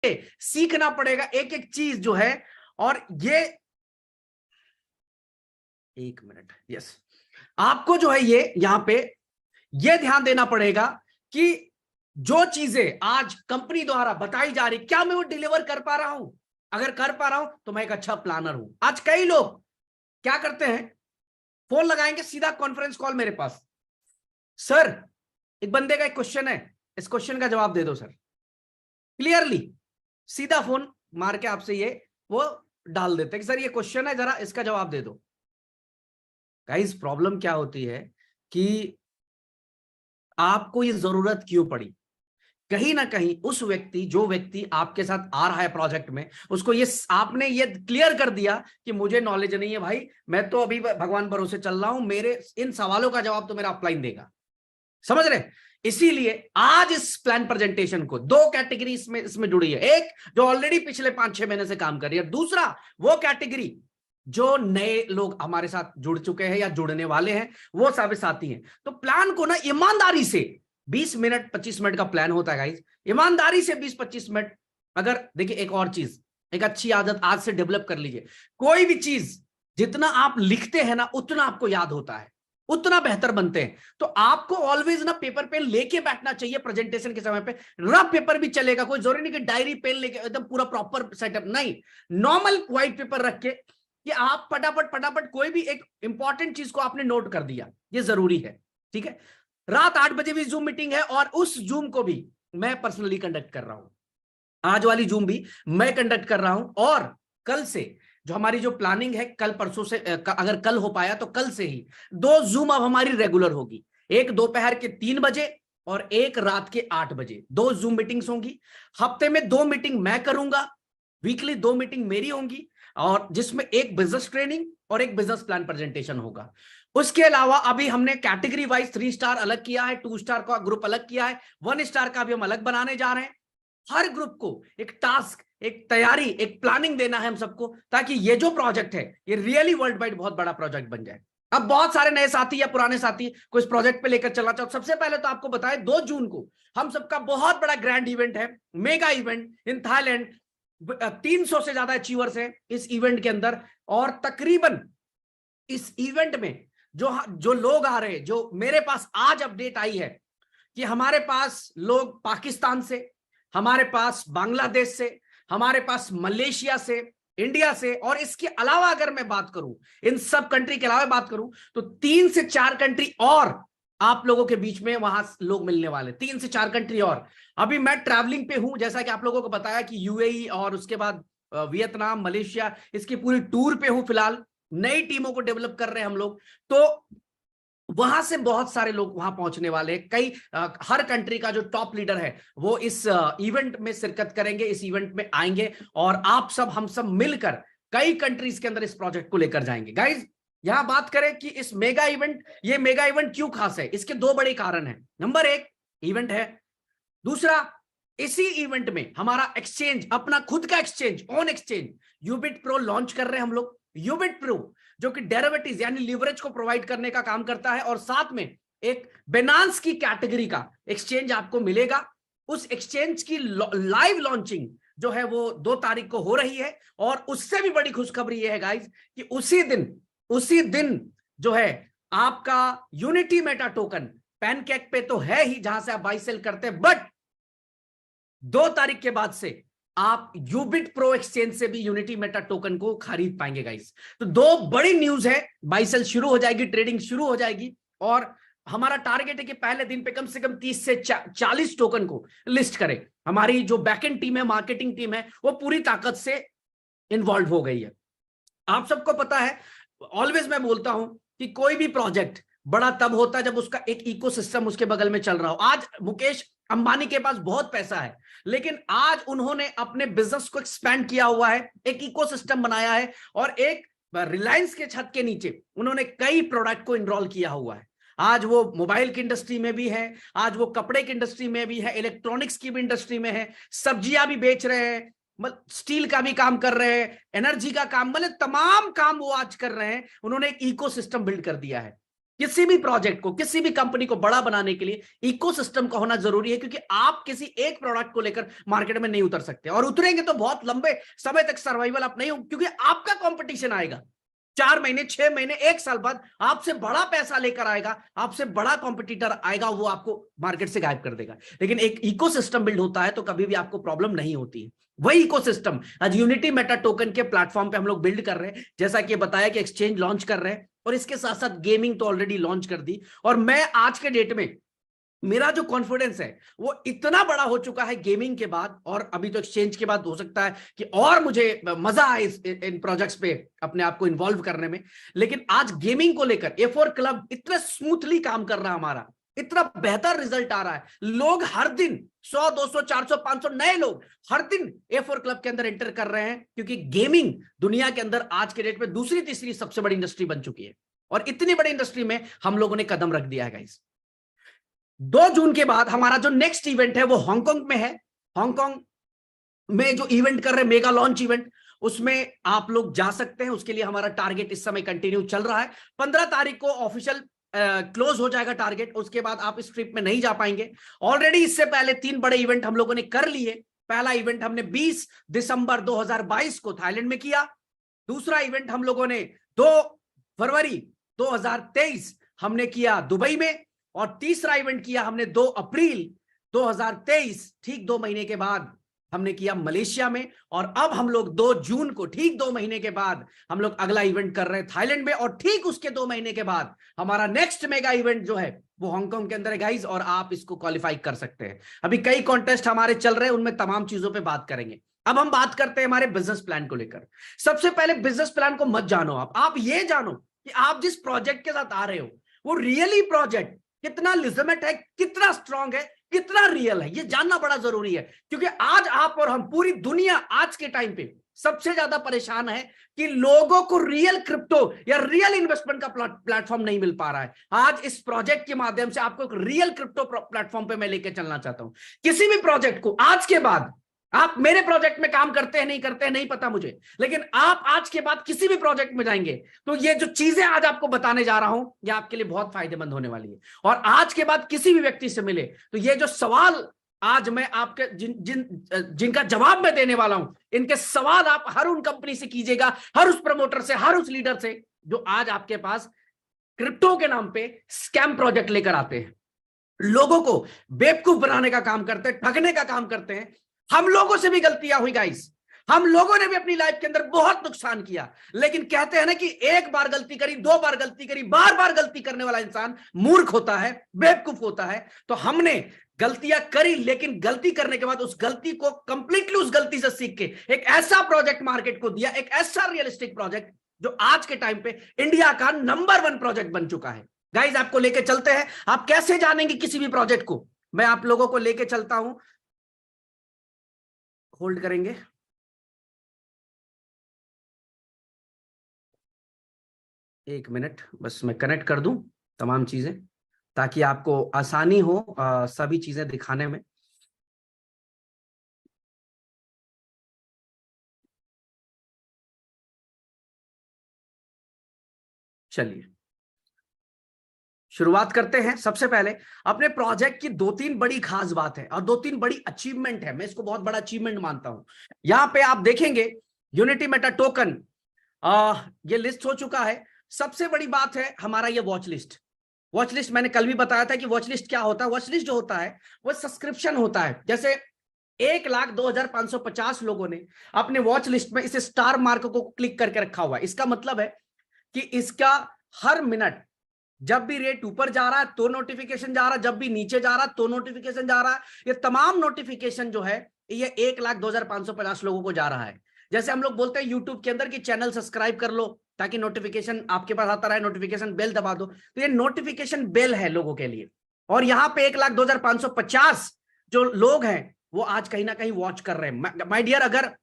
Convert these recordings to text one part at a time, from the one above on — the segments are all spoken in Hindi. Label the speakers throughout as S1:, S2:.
S1: सीखना पड़ेगा एक एक चीज जो है। और ये 1 मिनट, यस, आपको जो है ये यहां पे ये ध्यान देना पड़ेगा कि जो चीजें आज कंपनी द्वारा बताई जा रही, क्या मैं वो डिलीवर कर पा रहा हूं? अगर कर पा रहा हूं तो मैं एक अच्छा प्लानर हूं। आज कई लोग क्या करते हैं, फोन लगाएंगे सीधा कॉन्फ्रेंस कॉल मेरे पास, सर एक बंदे का एक क्वेश्चन है, इस क्वेश्चन का जवाब दे दो सर, क्लियरली सीधा फोन मार के आपसे ये वो डाल देते हैं कि सर ये क्वेश्चन है, जरा इसका जवाब दे दो। गाइस प्रॉब्लम क्या होती है कि आपको ये जरूरत क्यों पड़ी? कहीं ना कहीं उस व्यक्ति, जो व्यक्ति आपके साथ आ रहा है प्रोजेक्ट में, उसको ये आपने ये क्लियर कर दिया कि मुझे नॉलेज नहीं है भाई, मैं तो अभी भगवान भरोसे चल रहा हूं, मेरे इन सवालों का जवाब तो मेरा अपलाइन देगा। समझ रहे? इसीलिए आज इस प्लान प्रेजेंटेशन को दो कैटेगरी इसमें जुड़ी है। एक जो ऑलरेडी पिछले 5-6 महीने से काम कर रही है, दूसरा वो कैटेगरी जो नए लोग हमारे साथ जुड़ चुके हैं या जुड़ने वाले हैं, वो सभी साथी हैं। तो प्लान को ना ईमानदारी से 20 मिनट 25 मिनट का प्लान होता है गाइस, ईमानदारी से 20-25 मिनट। अगर देखिए एक और चीज, एक अच्छी आदत आज से डेवलप कर लीजिए, कोई भी चीज जितना आप लिखते हैं ना उतना आपको याद होता है, उतना बेहतर बनते हैं। तो आपको ऑलवेज ना पेपर पेन लेके बैठना चाहिए प्रेजेंटेशन के समय पे। रफ पेपर भी चलेगा, कोई जरूरी नहीं कि डायरी पेन लेके एकदम पूरा प्रॉपर सेटअप, नहीं, नॉर्मल व्हाइट पेपर रख के कि आप फटाफट फटाफट कोई भी एक इंपॉर्टेंट चीज को आपने नोट कर दिया, ये जरूरी है। ठीक है, रात 8 बजे भी जूम मीटिंग है और उस जूम को भी मैं पर्सनली कंडक्ट कर रहा हूं। आज वाली जूम भी मैं कंडक्ट कर रहा हूं और कल से जो हमारी जो प्लानिंग है, कल परसों से अगर कल हो पाया तो कल से ही 2 जूम अब हमारी रेगुलर होगी। एक दोपहर के 3 बजे और एक रात के 8 बजे 2 जूम मीटिंग्स होंगी। हफ्ते में 2 मीटिंग मैं करूंगा, वीकली 2 मीटिंग मेरी होंगी, और जिसमें एक बिजनेस ट्रेनिंग और एक बिजनेस प्लान प्रेजेंटेशन होगा। उसके अलावा अभी हमने कैटेगरी वाइज 3 स्टार अलग किया है, 2 स्टार का ग्रुप अलग किया है, 1 स्टार का भी हम अलग बनाने जा रहे हैं। हर ग्रुप को एक टास्क, एक तैयारी, एक प्लानिंग देना है हम सबको, ताकि ये जो प्रोजेक्ट है ये रियली वर्ल्ड वाइड बहुत बड़ा प्रोजेक्ट बन जाए। अब बहुत सारे नए साथी या पुराने साथी को इस प्रोजेक्ट पे लेकर चलना चाहो, सबसे पहले तो आपको बताएं 2 जून को हम सबका बहुत बड़ा ग्रैंड इवेंट है, मेगा इवेंट इन थाईलैंड। 300 से ज्यादा अचीवर्स हैं इस इवेंट के अंदर, और तकरीबन इस इवेंट में जो लोग आ रहे हैं, जो मेरे पास आज अपडेट आई है कि हमारे पास लोग पाकिस्तान से, हमारे पास बांग्लादेश से, हमारे पास मलेशिया से, इंडिया से, और इसके अलावा अगर मैं बात करूं, इन सब कंट्री के अलावा बात करूं तो 3 से 4 कंट्री और आप लोगों के बीच में वहां लोग मिलने वाले, 3 से 4 कंट्री और। अभी मैं ट्रैवलिंग पे हूं, जैसा कि आप लोगों को बताया कि यूएई और उसके बाद वियतनाम, मलेशिया, इसकी पूरी टूर पे हूं फिलहाल। नई टीमों को डेवलप कर रहे हैं हम लोग, तो वहां से बहुत सारे लोग वहां पहुंचने वाले हैं। कई हर कंट्री का जो टॉप लीडर है वो इस इवेंट में शिरकत करेंगे, इस इवेंट में आएंगे, और आप सब हम सब मिलकर कई कंट्रीज के अंदर इस प्रोजेक्ट को लेकर जाएंगे। गाइज यहां बात करें कि इस मेगा इवेंट, ये मेगा इवेंट क्यों खास है, इसके 2 बड़े कारण हैं। नंबर 1 इवेंट है, दूसरा इसी इवेंट में हमारा एक्सचेंज, अपना खुद का exchange, on exchange Ubit pro launch कर रहे हैं हम लोग। यूबिट प्रो जो कि डेरिवेटिव्स यानी लिवरेज को प्रोवाइड करने का काम करता है, और साथ में एक बिनांस की कैटेगरी का एक्सचेंज आपको मिलेगा। उस एक्सचेंज की लाइव लॉन्चिंग जो है वो 2 तारीख को हो रही है, और उससे भी बड़ी खुशखबरी ये है गाइज कि उसी दिन जो है आपका यूनिटी मेटा टोकन पैनकेक पे तो है ही, जहां से आप बाई सेल करते हैं, बट 2 तारीख के बाद से आप यूबिट प्रो एक्सचेंज से भी यूनिटी मेटा टोकन को खरीद पाएंगे गाइस। तो 2 बड़ी न्यूज है, बाई सेल शुरू हो जाएगी, ट्रेडिंग शुरू हो जाएगी, और हमारा टारगेट है कि पहले दिन पे कम से कम 30 से 40 टोकन को लिस्ट करें। हमारी जो बैकएंड टीम है, मार्केटिंग टीम है, वो पूरी ताकत से इन्वॉल्व हो गई है। आप सबको पता है, ऑलवेज मैं बोलता हूं कि कोई भी प्रोजेक्ट बड़ा तब होता है जब उसका एक इकोसिस्टम उसके बगल में चल रहा हो। आज मुकेश अंबानी के पास बहुत पैसा है, लेकिन आज उन्होंने अपने बिजनेस को एक्सपैंड किया हुआ है, एक इकोसिस्टम बनाया है, और एक रिलायंस के छत के नीचे उन्होंने कई प्रोडक्ट को इनरोल किया हुआ है। आज वो मोबाइल की इंडस्ट्री में भी है, आज वो कपड़े की इंडस्ट्री में भी है, इलेक्ट्रॉनिक्स की भी इंडस्ट्री में है, सब्जियां भी बेच रहे हैं, स्टील का भी काम कर रहे हैं, एनर्जी का काम, मतलब तमाम काम वो आज कर रहे हैं। उन्होंने एक इकोसिस्टम बिल्ड कर दिया है। किसी भी प्रोजेक्ट को, किसी भी कंपनी को बड़ा बनाने के लिए इकोसिस्टम का होना जरूरी है, क्योंकि आप किसी एक प्रोडक्ट को लेकर मार्केट में नहीं उतर सकते, और उतरेंगे तो बहुत लंबे समय तक सर्वाइवल आप नहीं हो, क्योंकि आपका कंपटीशन आएगा 4 महीने, 6 महीने, 1 साल बाद आपसे बड़ा पैसा लेकर आएगा, आपसे बड़ा कॉम्पिटिटर आएगा, वो आपको मार्केट से गायब कर देगा। लेकिन एक इकोसिस्टम बिल्ड होता है तो कभी भी आपको प्रॉब्लम नहीं होती है। वही इकोसिस्टम आज यूनिटी मेटा टोकन के प्लेटफॉर्म पे हम लोग बिल्ड कर रहे हैं, जैसा कि बताया कि एक्सचेंज लॉन्च कर रहे हैं, और इसके साथ साथ गेमिंग तो ऑलरेडी लॉन्च कर दी। और मैं आज के डेट में मेरा जो कॉन्फिडेंस है वो इतना बड़ा हो चुका है गेमिंग के बाद, और अभी तो एक्सचेंज के बाद हो सकता है कि और मुझे मजा आए इन प्रोजेक्ट्स पे अपने आप को इन्वॉल्व करने में। लेकिन आज गेमिंग को लेकर A4 क्लब इतना स्मूथली काम कर रहा है, हमारा इतना बेहतर रिजल्ट आ रहा है। लोग हर दिन 100, 200, 400, 500 नए लोग हर दिन A4 क्लब के अंदर एंटर कर रहे हैं, क्योंकि गेमिंग दुनिया के अंदर आज के डेट में दूसरी तीसरी सबसे बड़ी इंडस्ट्री बन चुकी है, और इतनी बड़ी इंडस्ट्री में हम लोगों ने कदम रख दिया है गाइस। 2 जून के बाद हमारा जो नेक्स्ट इवेंट है वो हांगकांग में है। हांगकांग में जो इवेंट कर रहे हैं, मेगा लॉन्च इवेंट, उसमें आप लोग जा सकते हैं। उसके लिए हमारा टारगेट इस समय कंटिन्यू चल रहा है। 15 तारीख को ऑफिशियल क्लोज हो जाएगा टारगेट, उसके बाद आप इस ट्रिप में नहीं जा पाएंगे। ऑलरेडी इससे पहले 3 बड़े इवेंट हम लोगों ने कर लिए। पहला इवेंट हमने 20 दिसंबर 2022 को थाईलैंड में किया। दूसरा इवेंट हम लोगों ने 2 फरवरी 2023 हमने किया दुबई में, और तीसरा इवेंट किया हमने 2 अप्रैल 2023, ठीक 2 महीने के बाद हमने किया मलेशिया में। और अब हम लोग 2 जून को, ठीक 2 महीने के बाद, हम लोग अगला इवेंट कर रहे हैं थाईलैंड में, और ठीक उसके 2 महीने के बाद हमारा नेक्स्ट मेगा इवेंट जो है वो हांगकांग के अंदर है गाइज। और आप इसको क्वालिफाई कर सकते हैं। अभी कई कॉन्टेस्ट हमारे चल रहे हैं, उनमें तमाम चीजों पर बात करेंगे। अब हम बात करते हैं हमारे बिजनेस प्लान को लेकर। सबसे पहले बिजनेस प्लान को मत जानो, आप ये जानो कि आप जिस प्रोजेक्ट के साथ आ रहे हो वो रियली प्रोजेक्ट कितना लिजिमेट है, कितना स्ट्रांग है, कितना रियल है, ये जानना बड़ा जरूरी है। क्योंकि आज आप और हम, पूरी दुनिया आज के टाइम पे सबसे ज्यादा परेशान है कि लोगों को रियल क्रिप्टो या रियल इन्वेस्टमेंट का प्लेटफॉर्म नहीं मिल पा रहा है। आज इस प्रोजेक्ट के माध्यम से आपको एक रियल क्रिप्टो प्लेटफॉर्म पे मैं लेके चलना चाहता हूं। किसी भी प्रोजेक्ट को आज के बाद, आप मेरे प्रोजेक्ट में काम करते हैं नहीं करते हैं नहीं पता मुझे, लेकिन आप आज के बाद किसी भी प्रोजेक्ट में जाएंगे तो ये जो चीजें आज आपको बताने जा रहा हूं ये आपके लिए बहुत फायदेमंद होने वाली है। और आज के बाद किसी भी व्यक्ति से मिले तो ये जो सवाल आज मैं आपके जिनका जवाब मैं देने वाला हूं, इनके सवाल आप हर उन कंपनी से कीजिएगा, हर उस प्रमोटर से, हर उस लीडर से जो आज आपके पास क्रिप्टो के नाम पे स्कैम प्रोजेक्ट लेकर आते हैं, लोगों को बेवकूफ बनाने का काम करते हैं, ठगने का काम करते हैं। हम लोगों से भी गलतियां हुई गाइस, हम लोगों ने भी अपनी लाइफ के अंदर बहुत नुकसान किया। लेकिन कहते हैं ना कि एक बार गलती करी, 2 बार गलती करी, बार बार गलती करने वाला इंसान मूर्ख होता है, बेवकूफ होता है। तो हमने गलतियां करी, लेकिन गलती करने के बाद उस गलती को कंप्लीटली, उस गलती से सीख के एक ऐसा प्रोजेक्ट मार्केट को दिया, एक ऐसा रियलिस्टिक प्रोजेक्ट जो आज के टाइम पे इंडिया का नंबर 1 प्रोजेक्ट बन चुका है। गाइज आपको लेके चलते हैं। आप कैसे जानेंगे किसी भी प्रोजेक्ट को, मैं आप लोगों को लेके चलता हूं। होल्ड करेंगे, एक मिनट बस मैं कनेक्ट कर दूं तमाम चीजें, ताकि आपको आसानी हो सभी चीजें दिखाने में। चलिए शुरुआत करते हैं। सबसे पहले अपने प्रोजेक्ट की 2-3 बड़ी खास बात है और 2-3 बड़ी अचीवमेंट है, मैं इसको बहुत बड़ा अचीवमेंट मानता हूं। यहां पे आप देखेंगे यूनिटी मेटा टोकन ये लिस्ट हो चुका है। सबसे बड़ी बात है हमारा ये वॉच लिस्ट। वॉच लिस्ट मैंने कल भी बताया था कि वॉच लिस्ट क्या होता है। वॉच लिस्ट जो होता है वो सब्सक्रिप्शन होता है। जैसे 1,02,550 लोगों ने अपने वॉच लिस्ट में इस स्टार मार्क को क्लिक करके रखा हुआ है। इसका मतलब है कि इसका हर मिनट जब भी रेट ऊपर जा रहा है तो नोटिफिकेशन जा रहा है, जब भी नीचे जा रहा है तो नोटिफिकेशन जा रहा है। ये तमाम नोटिफिकेशन जो है ये 1,02,550 लोगों को जा रहा है। जैसे हम लोग बोलते हैं यूट्यूब के अंदर कि चैनल सब्सक्राइब कर लो ताकि नोटिफिकेशन आपके पास आता रहे, नोटिफिकेशन बेल दबा दो, तो ये नोटिफिकेशन बेल है लोगों के लिए। और यहाँ पे 1,02,550 जो लोग हैं वो आज कहीं ना कहीं वॉच कर रहे हैं। माय डियर, अगर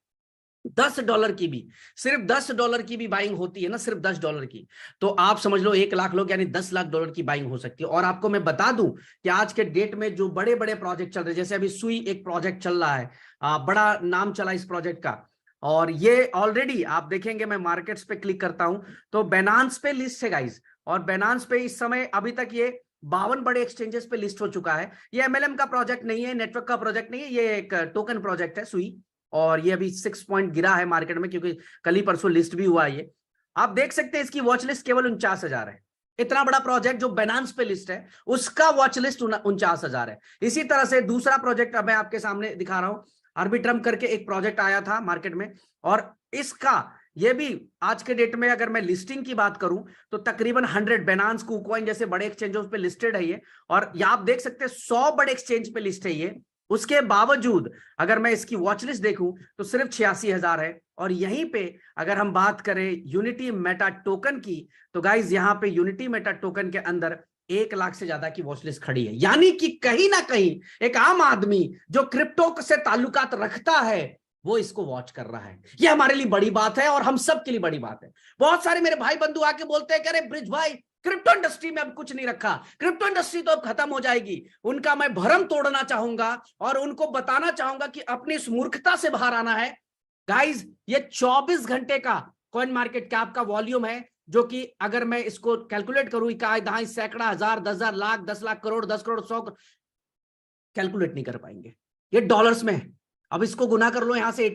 S1: $10 की भी, सिर्फ $10 की भी बाइंग होती है ना, सिर्फ $10 की, तो आप समझ लो 1 लाख लोग यानी $10 लाख की बाइंग हो सकती है। और आपको मैं बता दूं कि आज के डेट में जो बड़े बड़े प्रोजेक्ट चल रहे हैं, जैसे अभी सुई एक प्रोजेक्ट चल रहा है, बड़ा नाम चला इस प्रोजेक्ट का, और ये ऑलरेडी आप देखेंगे, मैं मार्केट्स पे क्लिक करता हूं तो बाइनेंस पे लिस्ट है गाइस, और Binance पे इस समय अभी तक ये 52 बड़े एक्सचेंजेस पे लिस्ट हो चुका है। ये एमएलएम का प्रोजेक्ट नहीं है, नेटवर्क का प्रोजेक्ट नहीं है, ये एक टोकन प्रोजेक्ट है सुई, और ये अभी 6 पॉइंट गिरा है मार्केट में क्योंकि कल ही परसों लिस्ट भी हुआ है। ये आप देख सकते हैं इसकी वॉच लिस्ट केवल 49,000 है। इतना बड़ा प्रोजेक्ट जो Binance पे लिस्ट है उसका वॉच लिस्ट 49,000 है। इसी तरह से दूसरा प्रोजेक्ट अब मैं आपके सामने दिखा रहा हूं, आर्बिट्रम करके एक प्रोजेक्ट आया था मार्केट में, और इसका ये भी आज के डेट में अगर मैं लिस्टिंग की बात करूं तो तकरीबन 100 Binance, KuCoin जैसे बड़े एक्सचेंजों पे लिस्टेड है ये, और ये आप देख सकते हैं 100 बड़े एक्सचेंज पे लिस्ट है ये। उसके बावजूद अगर मैं इसकी वॉच लिस्ट देखूं तो सिर्फ 86,000 है। और यहीं पे अगर हम बात करें यूनिटी मेटा टोकन की, तो गाइज यहां पे यूनिटी मेटा टोकन के अंदर 1 लाख से ज्यादा की वॉच लिस्ट खड़ी है। यानी कि कहीं ना कहीं एक आम आदमी जो क्रिप्टो से ताल्लुकात रखता है वो इसको वॉच कर रहा है। ये हमारे लिए बड़ी बात है और हम सब के लिए बड़ी बात है। बहुत सारे मेरे भाई बंधु आके बोलते हैं कि अरे ब्रिज भाई, क्रिप्टो इंडस्ट्री में अब कुछ नहीं रखा, क्रिप्टो इंडस्ट्री तो अब खत्म हो जाएगी। उनका मैं भरम तोड़ना चाहूंगा और उनको बताना चाहूंगा कि अपनी इस मूर्खता से बाहर आना है। गाइज ये 24 घंटे का कॉइन मार्केट कैप का वॉल्यूम है, जो कि अगर मैं इसको कैलकुलेट करूं इकाई दहाई सैकड़ा हजार 10,000 लाख 10 लाख करोड़ 10 करोड़ 100 कैलकुलेट नहीं कर पाएंगे। ये डॉलर्स में है। अब इसको गुना कर लो यहां से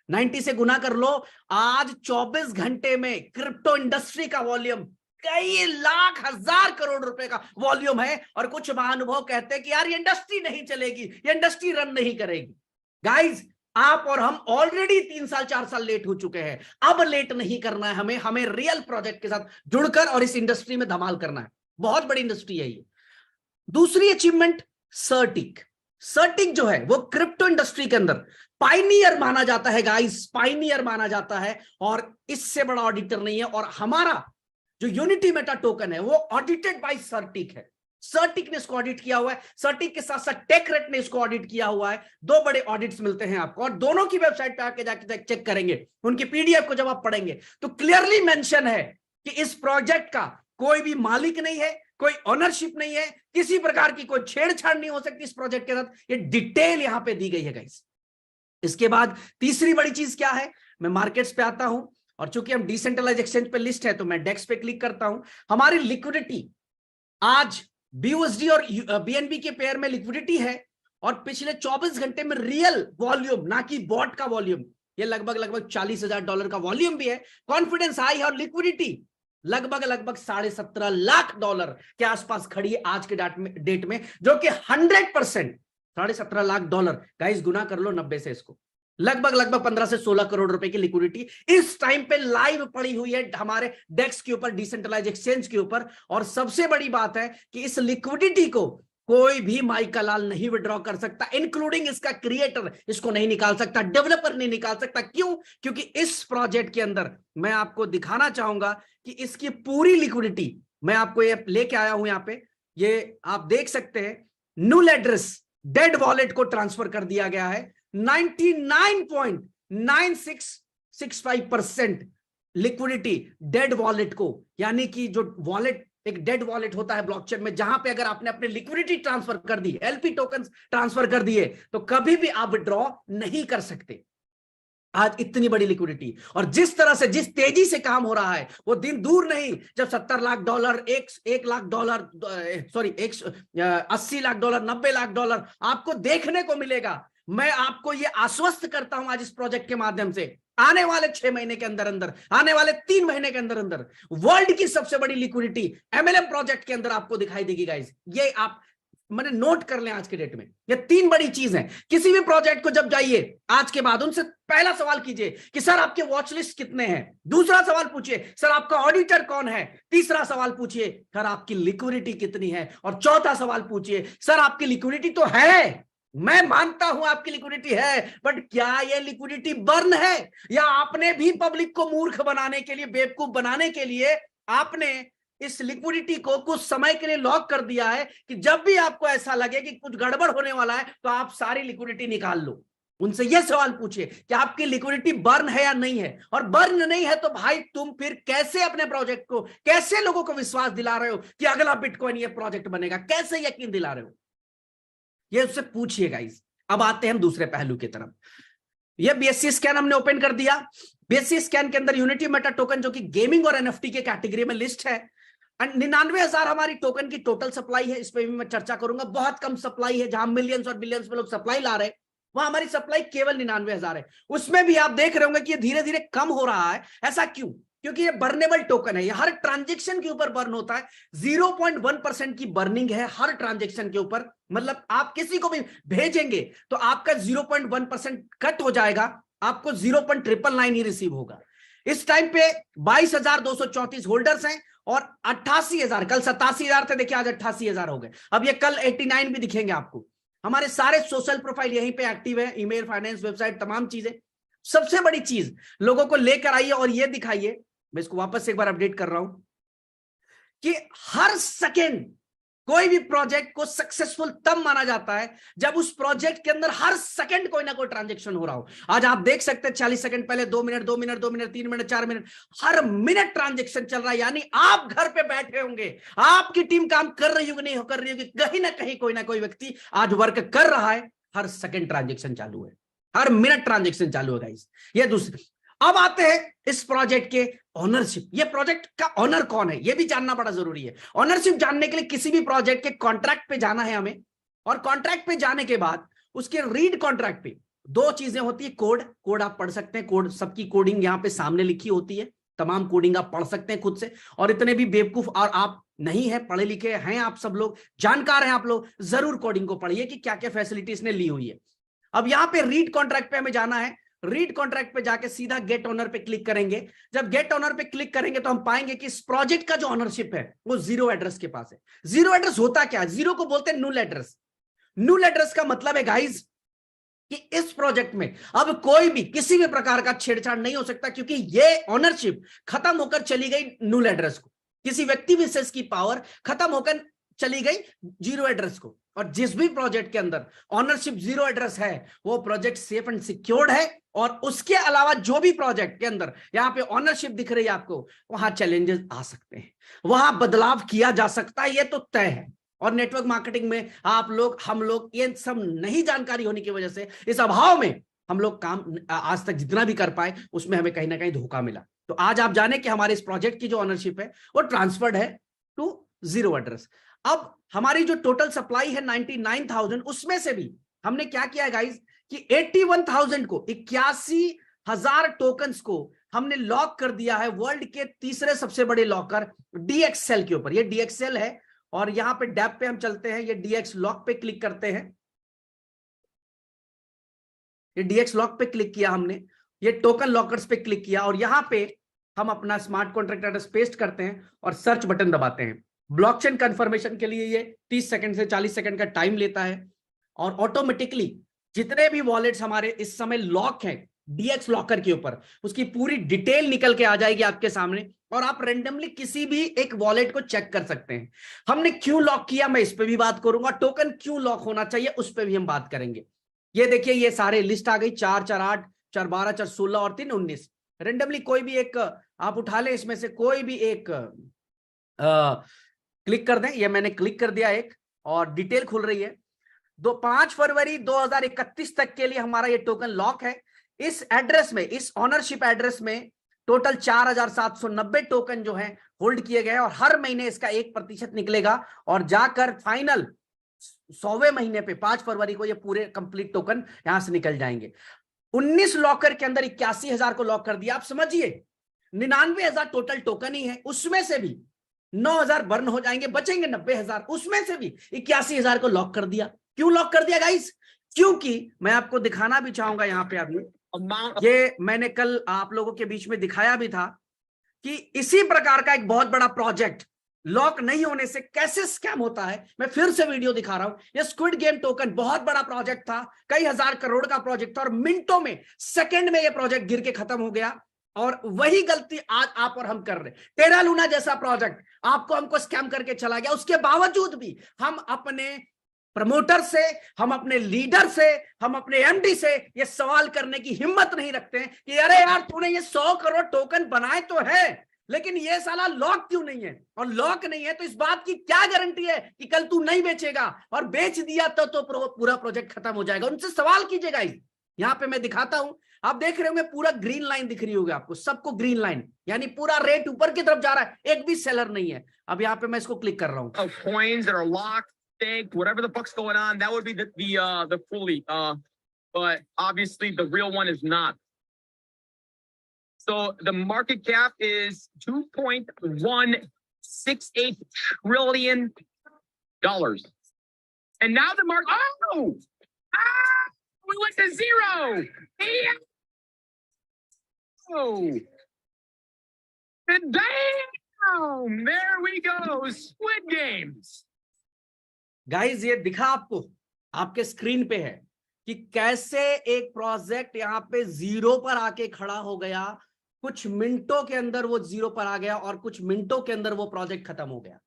S1: 90 से गुना कर लो। आज 24 घंटे में क्रिप्टो इंडस्ट्री का वॉल्यूम कई लाख हजार करोड़ रुपए का वॉल्यूम है। और कुछ महानुभाव कहते हैं कि यार ये इंडस्ट्री नहीं चलेगी, ये इंडस्ट्री रन नहीं करेगी। गाइज आप और हम ऑलरेडी 3 साल 4 साल लेट हो चुके हैं। अब लेट नहीं करना है हमें रियल प्रोजेक्ट के साथ जुड़कर और इस इंडस्ट्री में धमाल करना है। बहुत बड़ी इंडस्ट्री है ये। दूसरी अचीवमेंट सर्टिक जो है वो क्रिप्टो इंडस्ट्री के अंदर पाइनियर माना जाता है गाइस, पाइनियर माना जाता है, और इससे बड़ा ऑडिटर नहीं है। और हमारा जो यूनिटी मेटा टोकन है वो ऑडिटेड बाय सर्टिक है। सर्टिक ने इसको ऑडिट किया हुआ है, सर्टिक के साथ साथ टेकरेट ने इसको ऑडिट किया हुआ है। 2 बड़े ऑडिट्स मिलते हैं आपको, और दोनों की वेबसाइट पे आके जाके चेक करेंगे, उनकी पीडीएफ को जब आप पढ़ेंगे तो क्लियरली मेंशन है कि इस प्रोजेक्ट का कोई भी मालिक नहीं है, कोई ओनरशिप नहीं है, किसी प्रकार की कोई छेड़छाड़ नहीं हो सकती इस प्रोजेक्ट के साथ। ये डिटेल यहां पे दी गई है गाइस। इसके बाद तीसरी बड़ी चीज क्या है, मैं मार्केट्स पे आता हूं, और चूंकि हम डिसेंट्रलाइज एक्सचेंज पे लिस्ट है तो मैं डेक्स पे क्लिक करता हूं। हमारी लिक्विडिटी आज BUSD और BNB के पेयर में लिक्विडिटी है, और पिछले 24 घंटे में रियल वॉल्यूम, ना कि बॉट का वॉल्यूम, ये लगभग 40,000 डॉलर का वॉल्यूम भी है। कॉन्फिडेंस हाई है और लिक्विडिटी लगभग 17.5 लाख डॉलर के आसपास खड़ी है आज के डेट में, जो कि 100% 17.5 लाख डॉलर। गाइस गुना कर लो 90 से, इसको लगभग 15 से 16 करोड़ रुपए की लिक्विडिटी इस टाइम पे लाइव पड़ी हुई है हमारे डेक्स के ऊपर, डिसेंट्रलाइज एक्सचेंज के ऊपर। और सबसे बड़ी बात है कि इस लिक्विडिटी को कोई भी माइका लाल नहीं विड्रॉ कर सकता, इंक्लूडिंग इसका क्रिएटर इसको नहीं निकाल सकता, डेवलपर नहीं निकाल सकता। क्यों? क्योंकि इस प्रोजेक्ट के अंदर मैं आपको दिखाना चाहूंगा कि इसकी पूरी लिक्विडिटी मैं आपको ये लेके आया हूं। यहां पे ये आप देख सकते हैं, नुल एड्रेस डेड वॉलेट को ट्रांसफर कर दिया गया है। 99.9665% लिक्विडिटी डेड वॉलेट को, यानी कि जो वॉलेट एक डेड वॉलेट होता है ब्लॉकचेन में, जहां पे अगर आपने अपने लिक्विडिटी ट्रांसफर कर दी, एलपी टोकन ट्रांसफर कर दिए, तो कभी भी आप विड्रॉ नहीं कर सकते। आज इतनी बड़ी लिक्विडिटी और जिस तरह से, जिस तेजी से काम हो रहा है, वो दिन दूर नहीं जब 70 lakh dollar, 1 lakh dollar, sorry 80 lakh dollar, 90 lakh dollar आपको देखने को मिलेगा। मैं आपको ये आश्वस्त करता हूं आज इस प्रोजेक्ट के माध्यम से, आने वाले 6 महीने के अंदर अंदर, आने वाले 3 महीने के अंदर अंदर वर्ल्ड की सबसे बड़ी लिक्विडिटी एमएलएम प्रोजेक्ट के अंदर आपको दिखाई देगी गाइस। ये आप मैंने नोट कर लें आज के डेट में। ये 3 बड़ी चीज है। किसी भी प्रोजेक्ट को जब जाइए आज के बाद, उनसे पहला सवाल कीजिए कि सर आपके वॉच लिस्ट कितने हैं। दूसरा सवाल पूछिए सर आपका ऑडिटर कौन है। तीसरा सवाल पूछिए सर आपकी लिक्विडिटी कितनी है। और चौथा सवाल पूछिए सर आपकी लिक्विडिटी तो है, मैं मानता हूं आपकी लिक्विडिटी है, बट क्या यह लिक्विडिटी बर्न है, या आपने भी पब्लिक को मूर्ख बनाने के लिए, बेवकूफ बनाने के लिए आपने इस लिक्विडिटी को कुछ समय के लिए लॉक कर दिया है कि जब भी आपको ऐसा लगे कि कुछ गड़बड़ होने वाला है तो आप सारी लिक्विडिटी निकाल लो। उनसे यह सवाल पूछिए कि आपकी लिक्विडिटी बर्न है या नहीं है। और बर्न नहीं है तो भाई तुम फिर कैसे अपने प्रोजेक्ट को, कैसे लोगों को विश्वास दिला रहे हो कि अगला बिटकॉइन ये प्रोजेक्ट बनेगा, कैसे यकीन दिला रहे हो, ये उससे पूछिए गाइस। अब आते हैं हम दूसरे पहलू की तरफ। ये बीएससी स्कैन हमने ओपन कर दिया। बीएससी स्कैन के अंदर यूनिटी मेटा टोकन जो कि गेमिंग और एनएफटी के कैटेगरी में लिस्ट है। 99,000 हमारी टोकन की टोटल सप्लाई है, इस पे भी मैं चर्चा करूंगा। बहुत कम सप्लाई है, जहां मिलियंस और बिलियंस में लोग सप्लाई ला रहे हैं, वहां हमारी सप्लाई केवल 99,000 है। उसमें भी आप देख रहे होंगे कि ये धीरे धीरे कम हो रहा है। ऐसा क्यों? क्योंकि ये बर्नेबल टोकन है, ये हर ट्रांजेक्शन के ऊपर बर्न होता है। 0.1% की बर्निंग है हर ट्रांजेक्शन के ऊपर। मतलब आप किसी को भी भेजेंगे तो आपका 0.1% कट हो जाएगा, आपको 0.999 ही रिसीव होगा। इस टाइम पे 22,234 होल्डर्स हैं और 88,000, कल 87,000 थे, देखिए आज 88,000 हो गए। अब ये कल 89 भी दिखेंगे आपको। हमारे सारे सोशल प्रोफाइल यहीं पे एक्टिव है, ईमेल, फाइनेंस, वेबसाइट, तमाम चीजें। सबसे बड़ी चीज, लोगों को लेकर आइए और ये दिखाइए, मैं इसको वापस से एक बार अपडेट कर रहा हूं, कि हर सेकेंड कोई भी प्रोजेक्ट को सक्सेसफुल तब माना जाता है जब उस प्रोजेक्ट के अंदर हर सेकंड कोई ना कोई ट्रांजैक्शन हो रहा हो। आज आप देख सकते हैं 40 सेकंड पहले 2 minute, 2 minute, 2 minute, 3 minute, 4 minute, हर मिनट ट्रांजैक्शन चल रहा है। यानी आप घर पे बैठे होंगे, आपकी टीम काम कर रही होगी, नहीं कर रही होगी, कहीं ना कहीं कोई ना कोई व्यक्ति आज वर्क कर रहा है। हर सेकंड ट्रांजैक्शन चालू है, हर मिनट ट्रांजैक्शन चालू है गाइस। ये दूसरी। अब आते हैं इस प्रोजेक्ट के ऑनरशिप। ये प्रोजेक्ट का ऑनर कौन है, ये भी जानना बड़ा जरूरी है। ऑनरशिप जानने के लिए किसी भी प्रोजेक्ट के कॉन्ट्रैक्ट पे जाना है हमें, और कॉन्ट्रैक्ट पे जाने के बाद उसके रीड कॉन्ट्रैक्ट पे दो चीजें होती है। कोड आप पढ़ सकते हैं, कोड सबकी कोडिंग यहां पे सामने लिखी होती है, तमाम कोडिंग आप पढ़ सकते हैं खुद से। और इतने भी बेवकूफ और आप नहीं है, पढ़े लिखे हैं आप सब लोग, जानकार हैं आप लोग, जरूर कोडिंग को पढ़िए कि क्या क्या फैसिलिटी इसने ली हुई है। अब यहां पे रीड कॉन्ट्रैक्ट पे हमें जाना है। रीड कॉन्ट्रैक्ट पे जाके सीधा गेट ओनर पे क्लिक करेंगे। जब गेट ओनर पे क्लिक करेंगे तो हम पाएंगे कि इस प्रोजेक्ट का जो ओनरशिप है वो जीरो एड्रेस के पास है। जीरो एड्रेस होता क्या है? जीरो को बोलते हैं नुल एड्रेस। नुल एड्रेस का मतलब है गाइस कि इस प्रोजेक्ट में अब कोई भी किसी भी प्रकार का छेड़छाड़ नहीं हो सकता, क्योंकि ये ओनरशिप खत्म होकर चली गई नुल एड्रेस को। किसी व्यक्ति विशेष की पावर खत्म होकर चली गई जीरो एड्रेस को। और जिस भी प्रोजेक्ट के अंदर ऑनरशिप जीरो एड्रेस है वो प्रोजेक्ट सेफ एंड सिक्योर्ड है। और उसके अलावा जो भी प्रोजेक्ट के अंदर यहां पे ऑनरशिप दिख रही है आपको, वहां चैलेंजेस आ सकते हैं, वहां बदलाव किया जा सकता है, ये तो तय है। और नेटवर्क मार्केटिंग में आप लोग, हम लोग, ये सब नहीं जानकारी होने की वजह से, इस अभाव में हम लोग काम आज तक जितना भी कर पाए उसमें हमें कहीं ना कहीं धोखा मिला। तो आज आप जाने कि हमारे इस प्रोजेक्ट की जो ऑनरशिप है वो ट्रांसफर्ड है टू जीरो एड्रेस। अब हमारी जो टोटल सप्लाई है 99,000, उसमें से भी हमने क्या किया है गाइस कि 81,000 को, 81,000 टोकन्स को हमने लॉक कर दिया है वर्ल्ड के तीसरे सबसे बड़े लॉकर DXL के ऊपर। ये DXL है और यहां पे डैप पे हम चलते हैं, ये DX लॉक पे क्लिक करते हैं। ये DX लॉक पे क्लिक किया हमने, ये टोकन लॉकर्स पे क्लिक किया और यहां पे हम अपना स्मार्ट कॉन्ट्रैक्ट एड्रेस पेस्ट करते हैं और सर्च बटन दबाते हैं। ब्लॉकचेन कंफर्मेशन के लिए ये 30 सेकंड से 40 सेकंड का टाइम लेता है और ऑटोमेटिकली जितने भी वॉलेट्स हमारे इस समय लॉक हैं DX लॉकर के ऊपर, उसकी पूरी डिटेल निकल के आ जाएगी आपके सामने और आप रेंडमली किसी भी एक वॉलेट को चेक कर सकते हैं। हमने क्यों लॉक किया, मैं इस पे भी बात करूंगा। टोकन क्यों लॉक होना चाहिए उस पर भी हम बात करेंगे। ये देखिए, ये सारे लिस्ट आ गई, 4, 4, 8, 4, 12, 4, 16 और 3, 19। रेंडमली कोई भी एक आप उठा लें, इसमें से कोई भी एक क्लिक कर दें। ये मैंने क्लिक कर दिया एक और डिटेल खुल रही है। 5 फरवरी 2031 तक के लिए हमारा ये टोकन लॉक है। इस एड्रेस में, इस ऑनरशिप एड्रेस में टोटल 4,790 टोकन जो है होल्ड किए गए और हर महीने इसका 1% निकलेगा और जाकर फाइनल 100वें महीने पे 5 फरवरी को ये पूरे कंप्लीट टोकन यहां से निकल जाएंगे। 19 लॉकर के अंदर 81,000 को लॉक कर दिया। आप समझिए 99,000 टोटल टोकन ही है, उसमें से भी 9,000 बर्न हो जाएंगे, बचेंगे 90,000। उसमें से भी 81,000 को लॉक कर दिया। क्यों लॉक कर दिया गाइस? क्योंकि मैं आपको दिखाना भी चाहूंगा यहां पे अभी, ये मैंने कल आप लोगों के बीच में दिखाया भी था कि इसी प्रकार का एक बहुत बड़ा प्रोजेक्ट लॉक नहीं होने से कैसे स्कैम होता है। मैं फिर से वीडियो दिखा रहा हूं। ये स्क्विड गेम टोकन बहुत बड़ा प्रोजेक्ट था, कई हजार करोड़ का प्रोजेक्ट था और मिनटों में, सेकंड में ये प्रोजेक्ट गिर के खत्म हो गया। और वही गलती आज आप और हम कर रहे। टेरा लूना जैसा प्रोजेक्ट आपको हमको स्कैम करके चला गया, उसके बावजूद भी हम अपने प्रमोटर से, हम अपने लीडर से, हम अपने MD से ये सवाल करने की हिम्मत नहीं रखते हैं कि अरे यार तूने ये 100 करोड़ टोकन बनाए तो है, लेकिन ये साला लॉक क्यों नहीं है? और लॉक नहीं है तो इस बात की क्या गारंटी है कि कल तू नहीं बेचेगा, और बेच दिया तो पूरा प्रोजेक्ट खत्म हो जाएगा। उनसे सवाल कीजिएगा। यहां पे मैं दिखाता हूं, आप देख रहे होंगे पूरा ग्रीन लाइन दिख रही होगी आपको, सबको ग्रीन लाइन, यानी पूरा रेट ऊपर की तरफ जा रहा है, एक भी सेलर नहीं है। अब यहाँ पे मैं इसको क्लिक कर रहा हूँ।
S2: Coins that are locked, staked, whatever the fuck's going on, that would be the fully, but obviously the real one is not. So the market cap is $2.168 trillion. And now the market, we went to zero. Yeah. Oh, and damn, there we go, Squid Games.
S1: Guys ये दिखा आपको, आपके स्क्रीन पे है कि कैसे एक प्रोजेक्ट यहाँ पे जीरो पर आके खड़ा हो गया, कुछ मिनटों के अंदर वो जीरो पर आ गया और कुछ मिनटों के अंदर वो प्रोजेक्ट खत्म हो गया।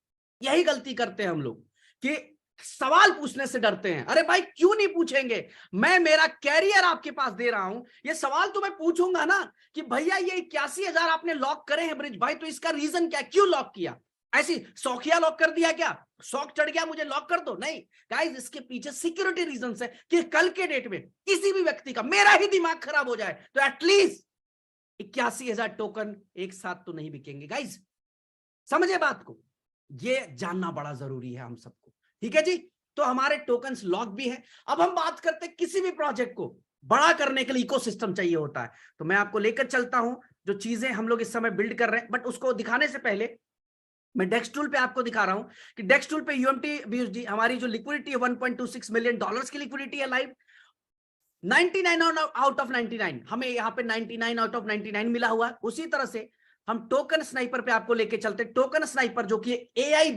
S1: यही गलती करते हैं हम लोग कि सवाल पूछने से डरते हैं। अरे भाई क्यों नहीं पूछेंगे, मैं मेरा कैरियर आपके पास दे रहा हूं, ये सवाल तो मैं पूछूंगा ना कि भैया ये 81,000 आपने लॉक करे हैं ब्रिज भाई, तो इसका रीजन क्या, क्यों लॉक किया? ऐसी शौकिया लॉक कर दिया क्या, शौक चढ़ गया मुझे लॉक कर दो? नहीं गाइस, इसके पीछे सिक्योरिटी रीजन है कि कल के डेट में किसी भी व्यक्ति का, मेरा ही दिमाग खराब हो जाए तो एटलीस्ट 81,000 टोकन एक साथ तो नहीं बिकेंगे। गाइस समझे बात को, ये जानना बड़ा जरूरी है हम सबको, ठीक है जी। तो हमारे टोकन्स लॉक भी है। अब हम बात करते हैं किसी भी प्रोजेक्ट को बड़ा करने के लिए इकोसिस्टम चाहिए होता है, तो मैं आपको लेकर चलता हूं जो चीजें हम लोग इस समय बिल्ड कर रहे हैं। बट उसको दिखाने से पहले मैं डेक्स टूल पे आपको दिखा रहा हूं कि डेक्स टूल पे यूएमटी BUSD हमारी जो लिक्विडिटी है $1.26 मिलियन की लिक्विडिटी है लाइव। 99 आउट ऑफ 99, हमें यहाँ पे 99 आउट ऑफ 99 मिला हुआ है। उसी तरह से हम टोकन स्नाइपर पे आपको लेके चलते। टोकन स्नाइपर जो कि एआई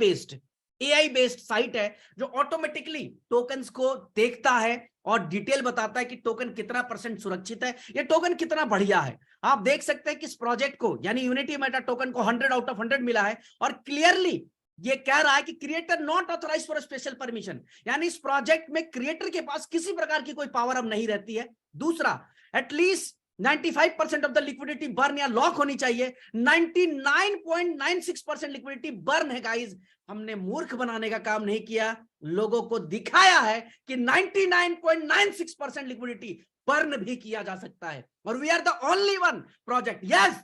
S1: बेस्ड साइट है जो ऑटोमेटिकली टोकन्स को देखता है और डिटेल बताता है कि टोकन कितना % सुरक्षित है, ये टोकन कितना बढ़िया है। आप देख सकते हैं कि इस प्रोजेक्ट को यानी यूनिटी मेटा टोकन को 100 आउट ऑफ 100 मिला है और क्लियरली ये कह रहा है कि creator not authorised for special permission, यानी इस प्रोजेक्ट में क्रिएटर के पास किसी प्रकार की कोई पावर अब नहीं रहती है। दूसरा, at least 95% of the liquidity burn या लॉक होनी चाहिए। 99.96% लिक्विडिटी बर्न है गाइस। हमने मूर्ख बनाने का काम नहीं किया, लोगों को दिखाया है कि 99.96% लिक्विडिटी बर्न भी किया जा सकता है और we are the only one project. Yes,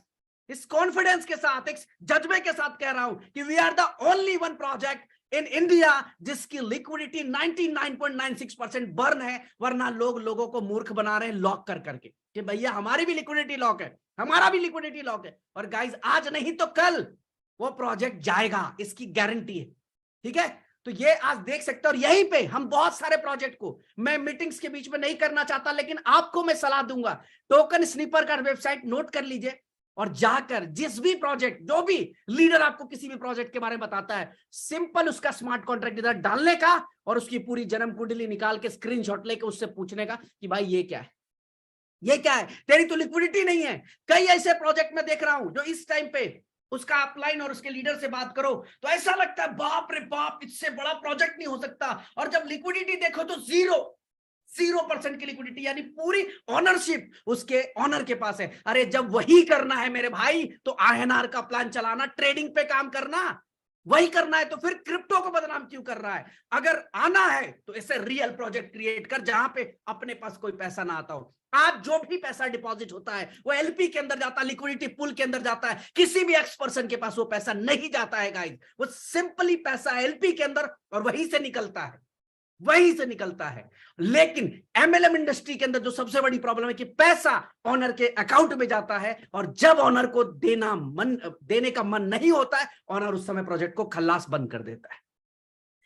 S1: इस कॉन्फिडेंस के साथ, एक जज्बे के साथ कह रहा हूं कि we are the only one project in India जिसकी लिक्विडिटी 99.96% बर्न है। वरना लोगों को मूर्ख बना रहे हैं लॉक कर करके कि भैया हमारी भी लिक्विडिटी लॉक है, हमारा भी लिक्विडिटी लॉक है। और गाइस आज नहीं तो कल वो प्रोजेक्ट जाएगा, इसकी गारंटी है, ठीक है। तो ये आज देख सकते हैं और यहीं पे हम बहुत सारे प्रोजेक्ट को, मैं मीटिंग्स के बीच में नहीं करना चाहता लेकिन आपको मैं सलाह दूंगा, टोकन स्नीपर का वेबसाइट नोट कर लीजिए और जाकर जिस भी प्रोजेक्ट, जो भी लीडर आपको किसी भी प्रोजेक्ट के बारे में बताता है, सिंपल उसका स्मार्ट कॉन्ट्रैक्ट इधर डालने का और उसकी पूरी जन्म कुंडली निकाल के स्क्रीनशॉट लेके उससे पूछने का कि भाई ये क्या है, ये क्या है, तेरी तो लिक्विडिटी नहीं है। कई ऐसे प्रोजेक्ट में देख रहा हूं जो इस टाइम पे उसका अपलाइन और उसके लीडर से बात करो तो ऐसा लगता है बाप रे बाप, इससे बड़ा प्रोजेक्ट नहीं हो सकता। और जब लिक्विडिटी देखो तो 0% की लिक्विडिटी, यानी पूरी ऑनरशिप उसके ऑनर के पास है। अरे जब वही करना है मेरे भाई तो INR का प्लान चलाना, ट्रेडिंग पे काम करना, वही करना है तो फिर क्रिप्टो को बदनाम क्यों कर रहा है? अगर आना है तो ऐसे रियल प्रोजेक्ट क्रिएट कर जहां पे अपने पास कोई पैसा ना आता हो। आज जो भी पैसा डिपॉजिट होता है वो LP के अंदर जाता है, लिक्विडिटी पूल के अंदर जाता है, किसी भी एक्स पर्सन के पास वो पैसा नहीं जाता है गाइस। वो सिंपली पैसा LP के अंदर और वहीं से निकलता है, वहीं से निकलता है। लेकिन MLM इंडस्ट्री के अंदर जो सबसे बड़ी प्रॉब्लम है कि पैसा ऑनर के अकाउंट में जाता है और जब ऑनर को देने का मन नहीं होता है, ऑनर उस समय प्रोजेक्ट को खल्लास बंद कर देता है।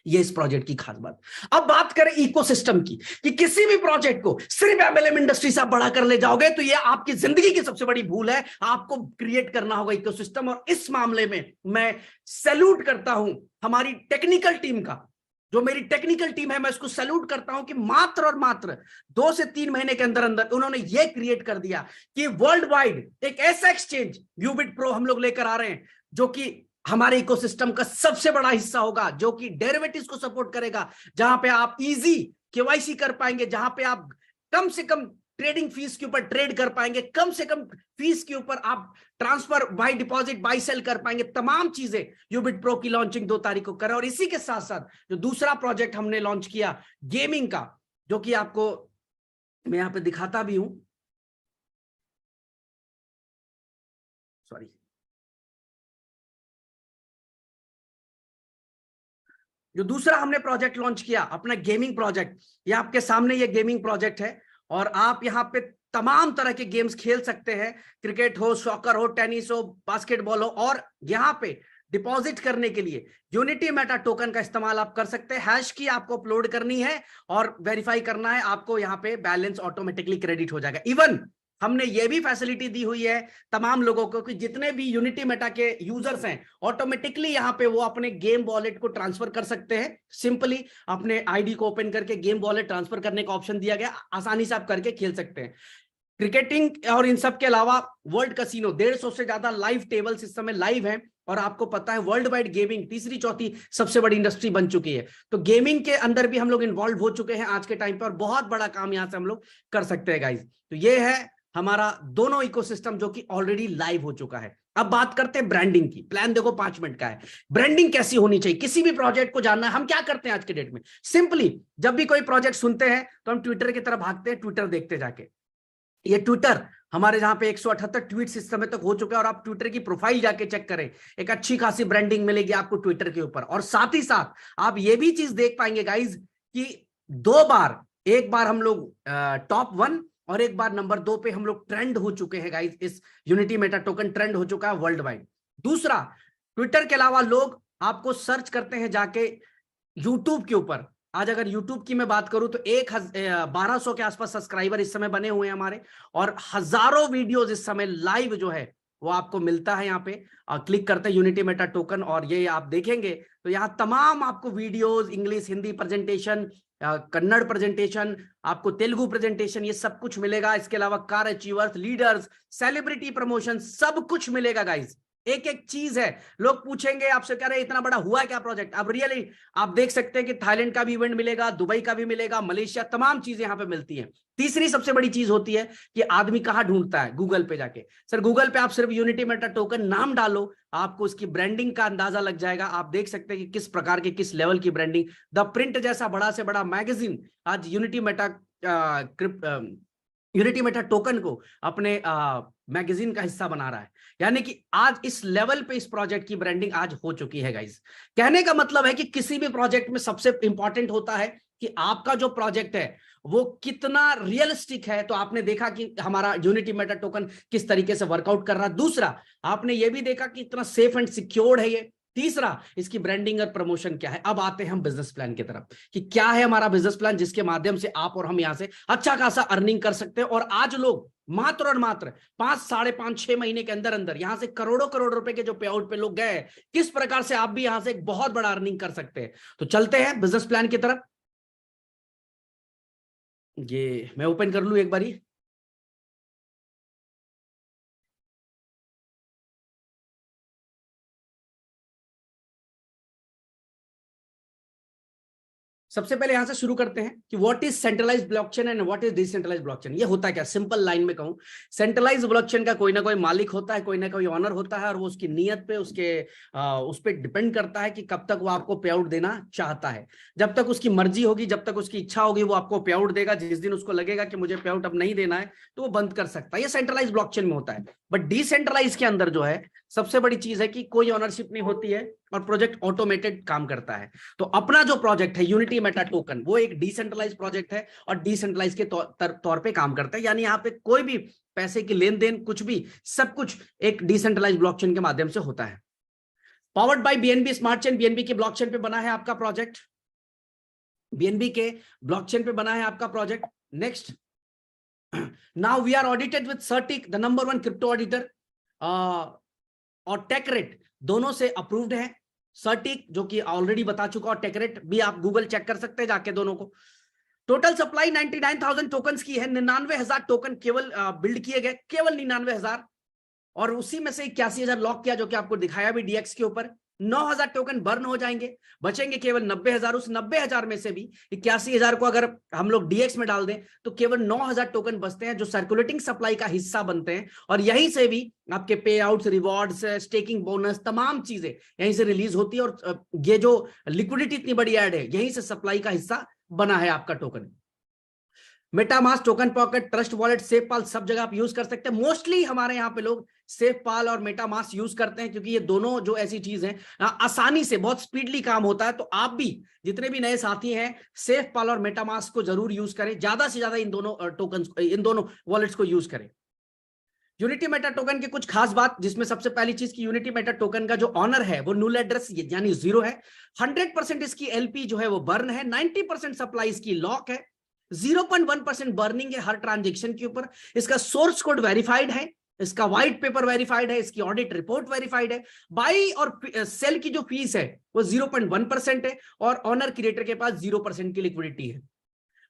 S1: ये इस प्रोजेक्ट की खास बात। अब बात करें इकोसिस्टम की कि किसी भी प्रोजेक्ट को सिर्फ MLM इंडस्ट्री से आप बड़ा कर ले जाओगे तो ये आपकी जिंदगी की सबसे बड़ी भूल है। आपको क्रिएट करना होगा इकोसिस्टम और इस मामले में मैं सैल्यूट करता हूं हमारी टेक्निकल टीम का। जो मेरी टेक्निकल टीम है मैं उसको सैल्यूट करता हूं कि मात्र और मात्र 2 से 3 महीने के अंदर अंदर उन्होंने ये क्रिएट कर दिया कि वर्ल्ड वाइड एक ऐसा एक्सचेंज यूबिट प्रो हम लोग लेकर आ रहे हैं जो कि हमारे इकोसिस्टम का सबसे बड़ा हिस्सा होगा, जो कि डेरिवेटिव्स को सपोर्ट करेगा, जहां पे आप इजी KYC कर पाएंगे, जहां पे आप कम से कम ट्रेडिंग फीस के ऊपर ट्रेड कर पाएंगे, कम से कम फीस के ऊपर आप transfer, buy deposit, buy sell कर पाएंगे। तमाम चीजें यूबिट प्रो की लॉन्चिंग 2 तारीख को करें। और इसी के साथ साथ जो दूसरा प्रोजेक्ट हमने लॉन्च किया गेमिंग का, जो कि आपको मैं यहां पे दिखाता भी हूं, सॉरी, जो दूसरा हमने प्रोजेक्ट लॉन्च किया अपना गेमिंग प्रोजेक्ट, ये आपके सामने ये गेमिंग प्रोजेक्ट है और आप यहाँ पे तमाम तरह के गेम्स खेल सकते हैं, क्रिकेट हो, सॉकर हो, टेनिस हो, बास्केटबॉल हो। और यहाँ पे डिपॉजिट करने के लिए यूनिटी मेटा टोकन का इस्तेमाल आप कर सकते हैं। हैश की आपको अपलोड करनी है और वेरीफाई करना है, आपको यहाँ पे बैलेंस ऑटोमेटिकली क्रेडिट हो जाएगा। इवन हमने ये भी फैसिलिटी दी हुई है तमाम लोगों को कि जितने भी यूनिटी मेटा के यूजर्स हैं ऑटोमेटिकली यहाँ पे वो अपने गेम वॉलेट को ट्रांसफर कर सकते हैं। सिंपली अपने आईडी को ओपन करके गेम वॉलेट ट्रांसफर करने का ऑप्शन दिया गया, आसानी से आप करके खेल सकते हैं। क्रिकेटिंग और इन सब के अलावा वर्ल्ड कैसीनो 150 से ज्यादा लाइव टेबल्स इस समय लाइव हैं। और आपको पता है वर्ल्ड वाइड गेमिंग तीसरी चौथी सबसे बड़ी इंडस्ट्री बन चुकी है, तो गेमिंग के अंदर भी हम लोग इन्वॉल्व हो चुके हैं आज के टाइम पे और बहुत बड़ा काम यहां से हम लोग कर सकते हैं गाइज। तो ये है हमारा दोनों इकोसिस्टम जो कि ऑलरेडी लाइव हो चुका है। अब बात करते हैं ब्रांडिंग की। प्लान देखो 5 मिनट का है। ब्रांडिंग कैसी होनी चाहिए, किसी भी प्रोजेक्ट को जानना है। हम क्या करते हैं आज के डेट में, सिंपली जब भी कोई प्रोजेक्ट सुनते हैं तो हम ट्विटर की तरफ भागते हैं, ट्विटर देखते जाके। ये ट्विटर हमारे जहां पे 178 ट्वीट्स इस समय तक हो चुके हैं और आप ट्विटर की प्रोफाइल जाके चेक करें, एक अच्छी खासी ब्रांडिंग मिलेगी आपको ट्विटर के ऊपर। और साथ ही साथ आप ये भी चीज देख पाएंगे गाइज कि 2 बार, एक बार हम लोग टॉप 1 और एक बार नंबर 2 पे हम लोग ट्रेंड हो चुके हैं गाइज। इस यूनिटी मेटा टोकन ट्रेंड हो चुका है वर्ल्ड वाइड। दूसरा, ट्विटर के अलावा लोग आपको सर्च करते हैं जाके यूट्यूब के ऊपर। आज अगर YouTube की मैं बात करूं तो 1200 के आसपास सब्सक्राइबर इस समय बने हुए हैं हमारे, और हजारों वीडियोस इस समय लाइव जो है वो आपको मिलता है। यहाँ पे क्लिक करते हैं यूनिटी मेटा टोकन और ये आप देखेंगे तो यहाँ तमाम आपको videos, English Hindi presentation, Kannada presentation, आपको तेलुगु प्रेजेंटेशन, ये सब कुछ मिलेगा। इसके अलावा car achievers, leaders, celebrity promotion, सब कुछ मिलेगा गाइज। एक एक चीज है। लोग पूछेंगे आपसे, कह रहे इतना बड़ा हुआ क्या प्रोजेक्ट। अब रियली आप देख सकते हैं कि थाईलैंड का भी इवेंट मिलेगा, दुबई का भी मिलेगा, मलेशिया, तमाम चीजें यहां पे मिलती हैं। तीसरी सबसे बड़ी चीज होती है कि आदमी कहां ढूंढता है, गूगल पे जाके। सर गूगल पे आप सिर्फ यूनिटी मेटा टोकन नाम डालो, आपको उसकी ब्रांडिंग का अंदाजा लग जाएगा। आप देख सकते हैं कि किस प्रकार के, किस लेवल की ब्रांडिंग। द प्रिंट जैसा बड़ा से बड़ा मैगजीन आज यूनिटी मेटा टोकन को अपने मैगजीन का हिस्सा बना रहा है। यानी कि आज इस लेवल पे इस प्रोजेक्ट की ब्रांडिंग आज हो चुकी है गाइस। कहने का मतलब है कि किसी भी प्रोजेक्ट में सबसे इंपॉर्टेंट होता है कि आपका जो प्रोजेक्ट है वो कितना रियलिस्टिक है। तो आपने देखा कि हमारा यूनिटी मेटा टोकन किस तरीके से वर्कआउट कर रहा है। दूसरा, आपने ये भी देखा कि इतना सेफ एंड सिक्योर्ड है ये। तीसरा, इसकी ब्रांडिंग और प्रमोशन क्या है। अब आते हैं हम बिजनेस प्लान की तरफ कि क्या है हमारा बिजनेस प्लान जिसके माध्यम से आप और हम यहां से अच्छा खासा अर्निंग कर सकते हैं। और आज लोग मात्र और मात्र 5, 5.5, 6 महीने के अंदर अंदर यहां से करोड़ों करोड़ रुपए के जो पे आउट पे लोग गए, किस प्रकार से आप भी यहां से एक बहुत बड़ा अर्निंग कर सकते हैं। तो चलते हैं बिजनेस प्लान की तरफ। ये मैं ओपन कर लूं एक बारी। सबसे पहले यहां से शुरू करते हैं कि what is centralised blockchain and what is decentralised blockchain. ये होता है क्या, सिंपल लाइन में कहूं, सेंट्रलाइज्ड ब्लॉकचेन का कोई ना कोई मालिक होता है, कोई ना कोई ऑनर होता है, और वो उसकी नियत पे, उस पर डिपेंड करता है कि कब तक वो आपको पे आउट देना चाहता है। जब तक उसकी मर्जी होगी, जब तक उसकी इच्छा होगी, वो आपको पे आउट देगा। जिस दिन उसको लगेगा कि मुझे पे आउट अब नहीं देना है तो वो बंद कर सकता है। ये सेंट्रलाइज्ड ब्लॉकचेन में होता है। बट डिसेंट्रलाइज के अंदर जो है सबसे बड़ी चीज है कि कोई ऑनरशिप नहीं होती है और प्रोजेक्ट ऑटोमेटेड काम करता है। तो अपना जो प्रोजेक्ट है यूनिटी मेटा टोकन, वो एक डिसेंट्रलाइज प्रोजेक्ट है और डिसेंट्रलाइज के तौर पे काम करता है। यानी यहाँ पे कोई भी पैसे की लेन देन, कुछ भी, सब कुछ एक डिसेंट्रलाइज ब्लॉकचेन के माध्यम से होता है। Powered by BNB smart chain, BNB के ब्लॉकचेन पे बना है आपका प्रोजेक्ट, बीएनबी के ब्लॉकचेन पे बना है आपका project. Next, now we are audited with CertiK, the number 1 crypto auditor, और टेकरेट दोनों से अप्रूव्ड है। सर्टिक जो कि ऑलरेडी बता चुका, और टेकरेट भी आप गूगल चेक कर सकते हैं जाके दोनों को। टोटल सप्लाई 99,000 टोकन्स की है। 99,000 टोकन केवल बिल्ड किए गए, केवल 99,000, और उसी में से 81,000 लॉक किया, जो कि आपको दिखाया भी डीएक्स के ऊपर। 9,000 टोकन बर्न हो जाएंगे, बचेंगे केवल 90,000। उस 90,000 में से भी 81,000 को अगर हम लोग डीएक्स में डाल दें तो केवल 9,000 टोकन बचते हैं, जो सर्कुलेटिंग सप्लाई का हिस्सा बनते हैं। और यहीं से भी आपके पे आउट्स, रिवॉर्ड्स, स्टेकिंग बोनस, तमाम चीजें यहीं से रिलीज होती है। और ये जो लिक्विडिटी इतनी बड़ी ऐड है, यहीं से सप्लाई का हिस्सा बना है आपका token. MetaMask, token pocket, trust wallet, SafePal सब जगह आप यूज कर सकते हैं। मोस्टली हमारे यहाँ पे लोग सेफ पाल और मेटामास्क यूज करते हैं क्योंकि ये दोनों जो ऐसी चीज है आसानी से बहुत स्पीडली काम होता है। तो आप भी जितने भी नए साथी हैं सेफ पाल और मेटामास्क को जरूर यूज करें, ज्यादा से ज्यादा इन दोनों टोकन इन दोनों वॉलेट्स को यूज करें। यूनिटी मेटा टोकन की कुछ खास बात, जिसमें सबसे पहली चीज की यूनिटी मेटा टोकन का जो ऑनर है वो नुल एड्रेस यानी 0 है। 100% इसकी एलपी जो है वो बर्न है। 90% सप्लाई इसकी लॉक है। 0.1% बर्निंग है हर ट्रांजेक्शन के ऊपर। इसका सोर्स कोड वेरीफाइड है, इसका व्हाइट पेपर वेरीफाइड है, इसकी ऑडिट रिपोर्ट वेरीफाइड है। बाई और सेल की जो फीस है वो 0.1% है और ऑनर क्रिएटर के पास 0% की लिक्विडिटी है।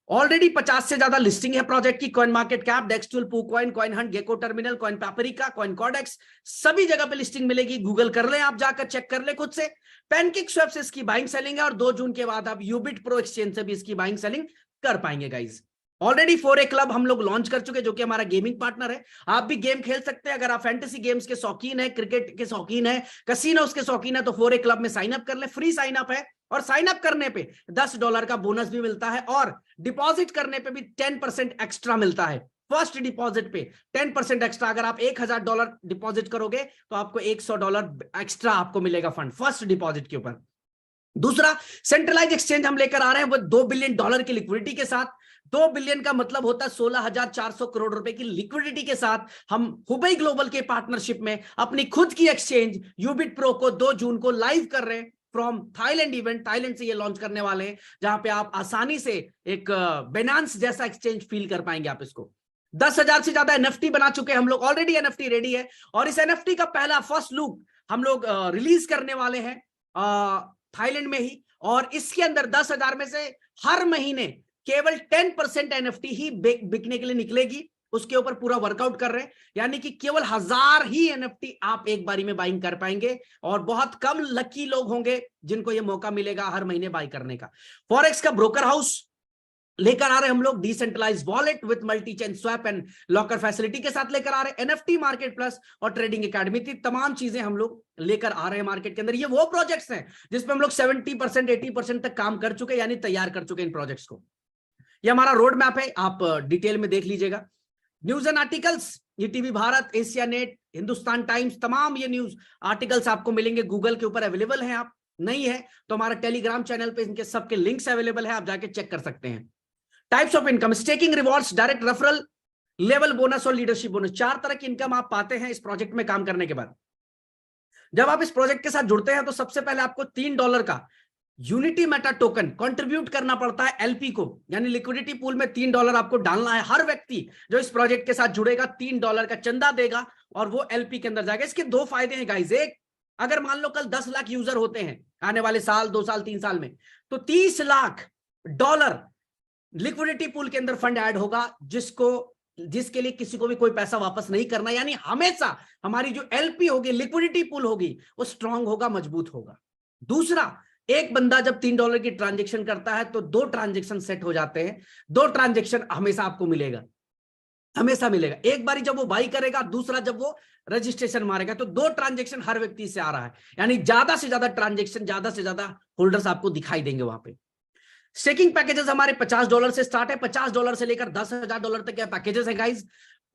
S1: ऑलरेडी 50 से ज्यादा लिस्टिंग है प्रोजेक्ट की। Coin market cap, Dextool, PooCoin, coin hunt, gecko terminal, coin paprika, coin codex सभी जगह पे लिस्टिंग मिलेगी। गूगल कर ले, आप जाकर चेक कर ले खुद से। पैनकेक स्वैप से इसकी बाइंग सेलिंग है और 2 जून के बाद आप यूबिट प्रो एक्सचेंज से भी इसकी बाइंग सेलिंग कर पाएंगे गाइज। ऑलरेडी 4A क्लब हम लोग लॉन्च कर चुके जो कि हमारा गेमिंग पार्टनर है। आप भी गेम खेल सकते हैं अगर आप फैंटेसी गेम्स के शौकीन है, क्रिकेट के शौकीन है, कसिनोस के शौकीन है तो 4A क्लब में साइन अप कर ले। फ्री साइन अप है और साइन अप करने पे $10 का बोनस भी मिलता है और डिपॉजिट करने पे भी 10% एक्स्ट्रा मिलता है। फर्स्ट डिपॉजिट पे 10% एक्स्ट्रा। अगर आप $1000 डिपॉजिट करोगे तो आपको $100 एक्स्ट्रा आपको मिलेगा फंड फर्स्ट डिपॉजिट के ऊपर। दूसरा, सेंट्रलाइज एक्सचेंज हम लेकर आ रहे हैं वो $2 बिलियन की लिक्विडिटी के साथ। 2 बिलियन का मतलब होता है 16,400 करोड़ रुपए की लिक्विडिटी के साथ हम हुबई ग्लोबल के पार्टनरशिप में अपनी खुद की एक्सचेंज यूबिट प्रो को 2 जून को लाइव कर रहे हैं फ्रॉम थाईलैंड इवेंट। थाईलैंड से ये लॉन्च करने वाले हैं जहां पे आप आसानी से एक बेनांस जैसा एक्सचेंज फील कर पाएंगे आप इसको। 10,000 से ज्यादा एनएफटी बना चुके हैं हम लोग। ऑलरेडी एनएफटी रेडी है और इस एनएफटी का पहला फर्स्ट लुक हम लोग रिलीज करने वाले हैं थाईलैंड में ही। और इसके अंदर 10,000 में से हर महीने केवल 10% एनएफटी ही बिकने के लिए निकलेगी। उसके ऊपर पूरा वर्कआउट कर रहे हैं, यानी कि केवल 1000 ही एनएफटी आप एक बारी में बाइंग कर पाएंगे और बहुत कम लकी लोग होंगे जिनको ये मौका मिलेगा हर महीने बाई करने का। फॉरेक्स का ब्रोकर हाउस लेकर आ रहे हैं हम लोग, decentralised wallet with multi chain swap and locker facility के साथ लेकर आ रहे हैं। एनएफटी मार्केट प्लस और ट्रेडिंग एकेडमी थी, तमाम चीजें हम लोग लेकर आ रहे हैं मार्केट के अंदर। ये वो प्रोजेक्ट्स हैं जिसपे हम लोग 70% 80% तक काम कर चुके, यानी तैयार कर चुके इन प्रोजेक्ट्स को। ये हमारा रोड मैप है, आप डिटेल में देख लीजिएगा। न्यूज एंड आर्टिकल्स, ये TV Bharat, Asia net, Hindustan times, तमाम ये न्यूज आर्टिकल्स आपको मिलेंगे गूगल के ऊपर अवेलेबल हैं। आप नहीं है तो हमारा टेलीग्राम चैनल पे इनके सबके लिंक्स अवेलेबल है, आप जाके चेक कर सकते हैं। Types of income, staking, rewards, direct referral, level bonus और लीडरशिप बोनस, 4 तरह की इनकम आप पाते हैं इस प्रोजेक्ट में काम करने के बाद। जब आप इस प्रोजेक्ट के साथ जुड़ते हैं तो सबसे पहले आपको $3 का यूनिटी मेटा टोकन कंट्रीब्यूट करना पड़ता है एलपी को, यानी लिक्विडिटी पूल में $3 आपको डालना है। हर व्यक्ति जो इस प्रोजेक्ट के साथ जुड़ेगा $3 का चंदा देगा और वो एलपी के अंदर जाएगा। इसके 2 फायदे हैं गाइस। एक, अगर मान लो कल 10 लाख यूजर होते हैं आने वाले साल, 2 साल, 3 साल में, तो $30 लाख लिक्विडिटी पूल के अंदर फंड ऐड होगा जिसके लिए किसी को भी कोई पैसा वापस नहीं करना, यानी हमेशा हमारी जो एलपी होगी, लिक्विडिटी पूल होगी, वो स्ट्रांग होगा, मजबूत होगा। दूसरा, एक बंदा जब $3 की ट्रांजेक्शन करता है तो 2 ट्रांजेक्शन सेट हो जाते हैं। 2 ट्रांजेक्शन हमेशा आपको मिलेगा, हमेशा मिलेगा। एक बारी जब वो बाई करेगा, दूसरा जब वो रजिस्ट्रेशन मारेगा, तो 2 ट्रांजेक्शन हर व्यक्ति से आ रहा है, यानी ज्यादा से ज्यादा ट्रांजेक्शन, ज्यादा से ज्यादा होल्डर्स आपको दिखाई देंगे वहां पे। स्टेकिंग पैकेजेस हमारे $50 से स्टार्ट है। $50 से लेकर $10,000 तक के पैकेजेस है गाइज।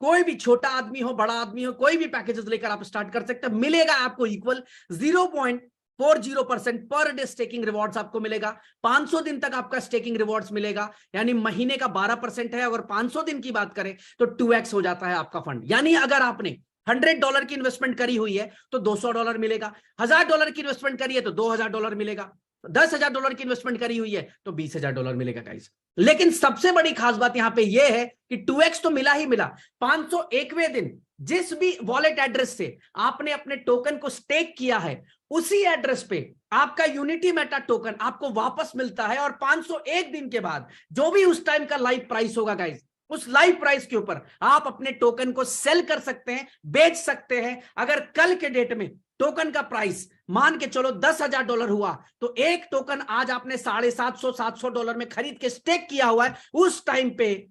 S1: कोई भी छोटा आदमी हो, बड़ा आदमी हो, कोई भी पैकेजेस लेकर आप स्टार्ट कर सकते हैं। मिलेगा आपको equal 0.40% per day staking rewards आपको मिलेगा। 500 दिन तक आपका स्टेकिंग रिवॉर्ड्स मिलेगा, यानी महीने का 12% है। अगर 500 दिन की बात करें तो 2x हो जाता है आपका फंड। यानी अगर आपने $100 की इन्वेस्टमेंट करी हुई है तो $200 मिलेगा। $1000 की इन्वेस्टमेंट करी है तो $2000 मिलेगा। $10,000 की इन्वेस्टमेंट करी हुई है तो $20,000 मिलेगा गाइस। लेकिन सबसे बड़ी खास बात यहां पे यह है कि 2x तो मिला ही मिला। 501वें दिन जिस भी वॉलेट एड्रेस से आपने अपने टोकन को स्टेक किया है, उसी एड्रेस पे आपका यूनिटी मेटा टोकन आपको वापस मिलता है। और 501 दिन के बाद जो भी उस टाइम का लाइव प्राइस होगा गाइस, उस लाइव प्राइस के ऊपर आप अपने टोकन को सेल कर सकते हैं, बेच सकते हैं। अगर कल के डेट में टोकन का प्राइस मान के चलो $10,000 हुआ, तो एक टोकन आज आपने $750-700 में खरीद के स्टेक किया हुआ है, उस टाइम पे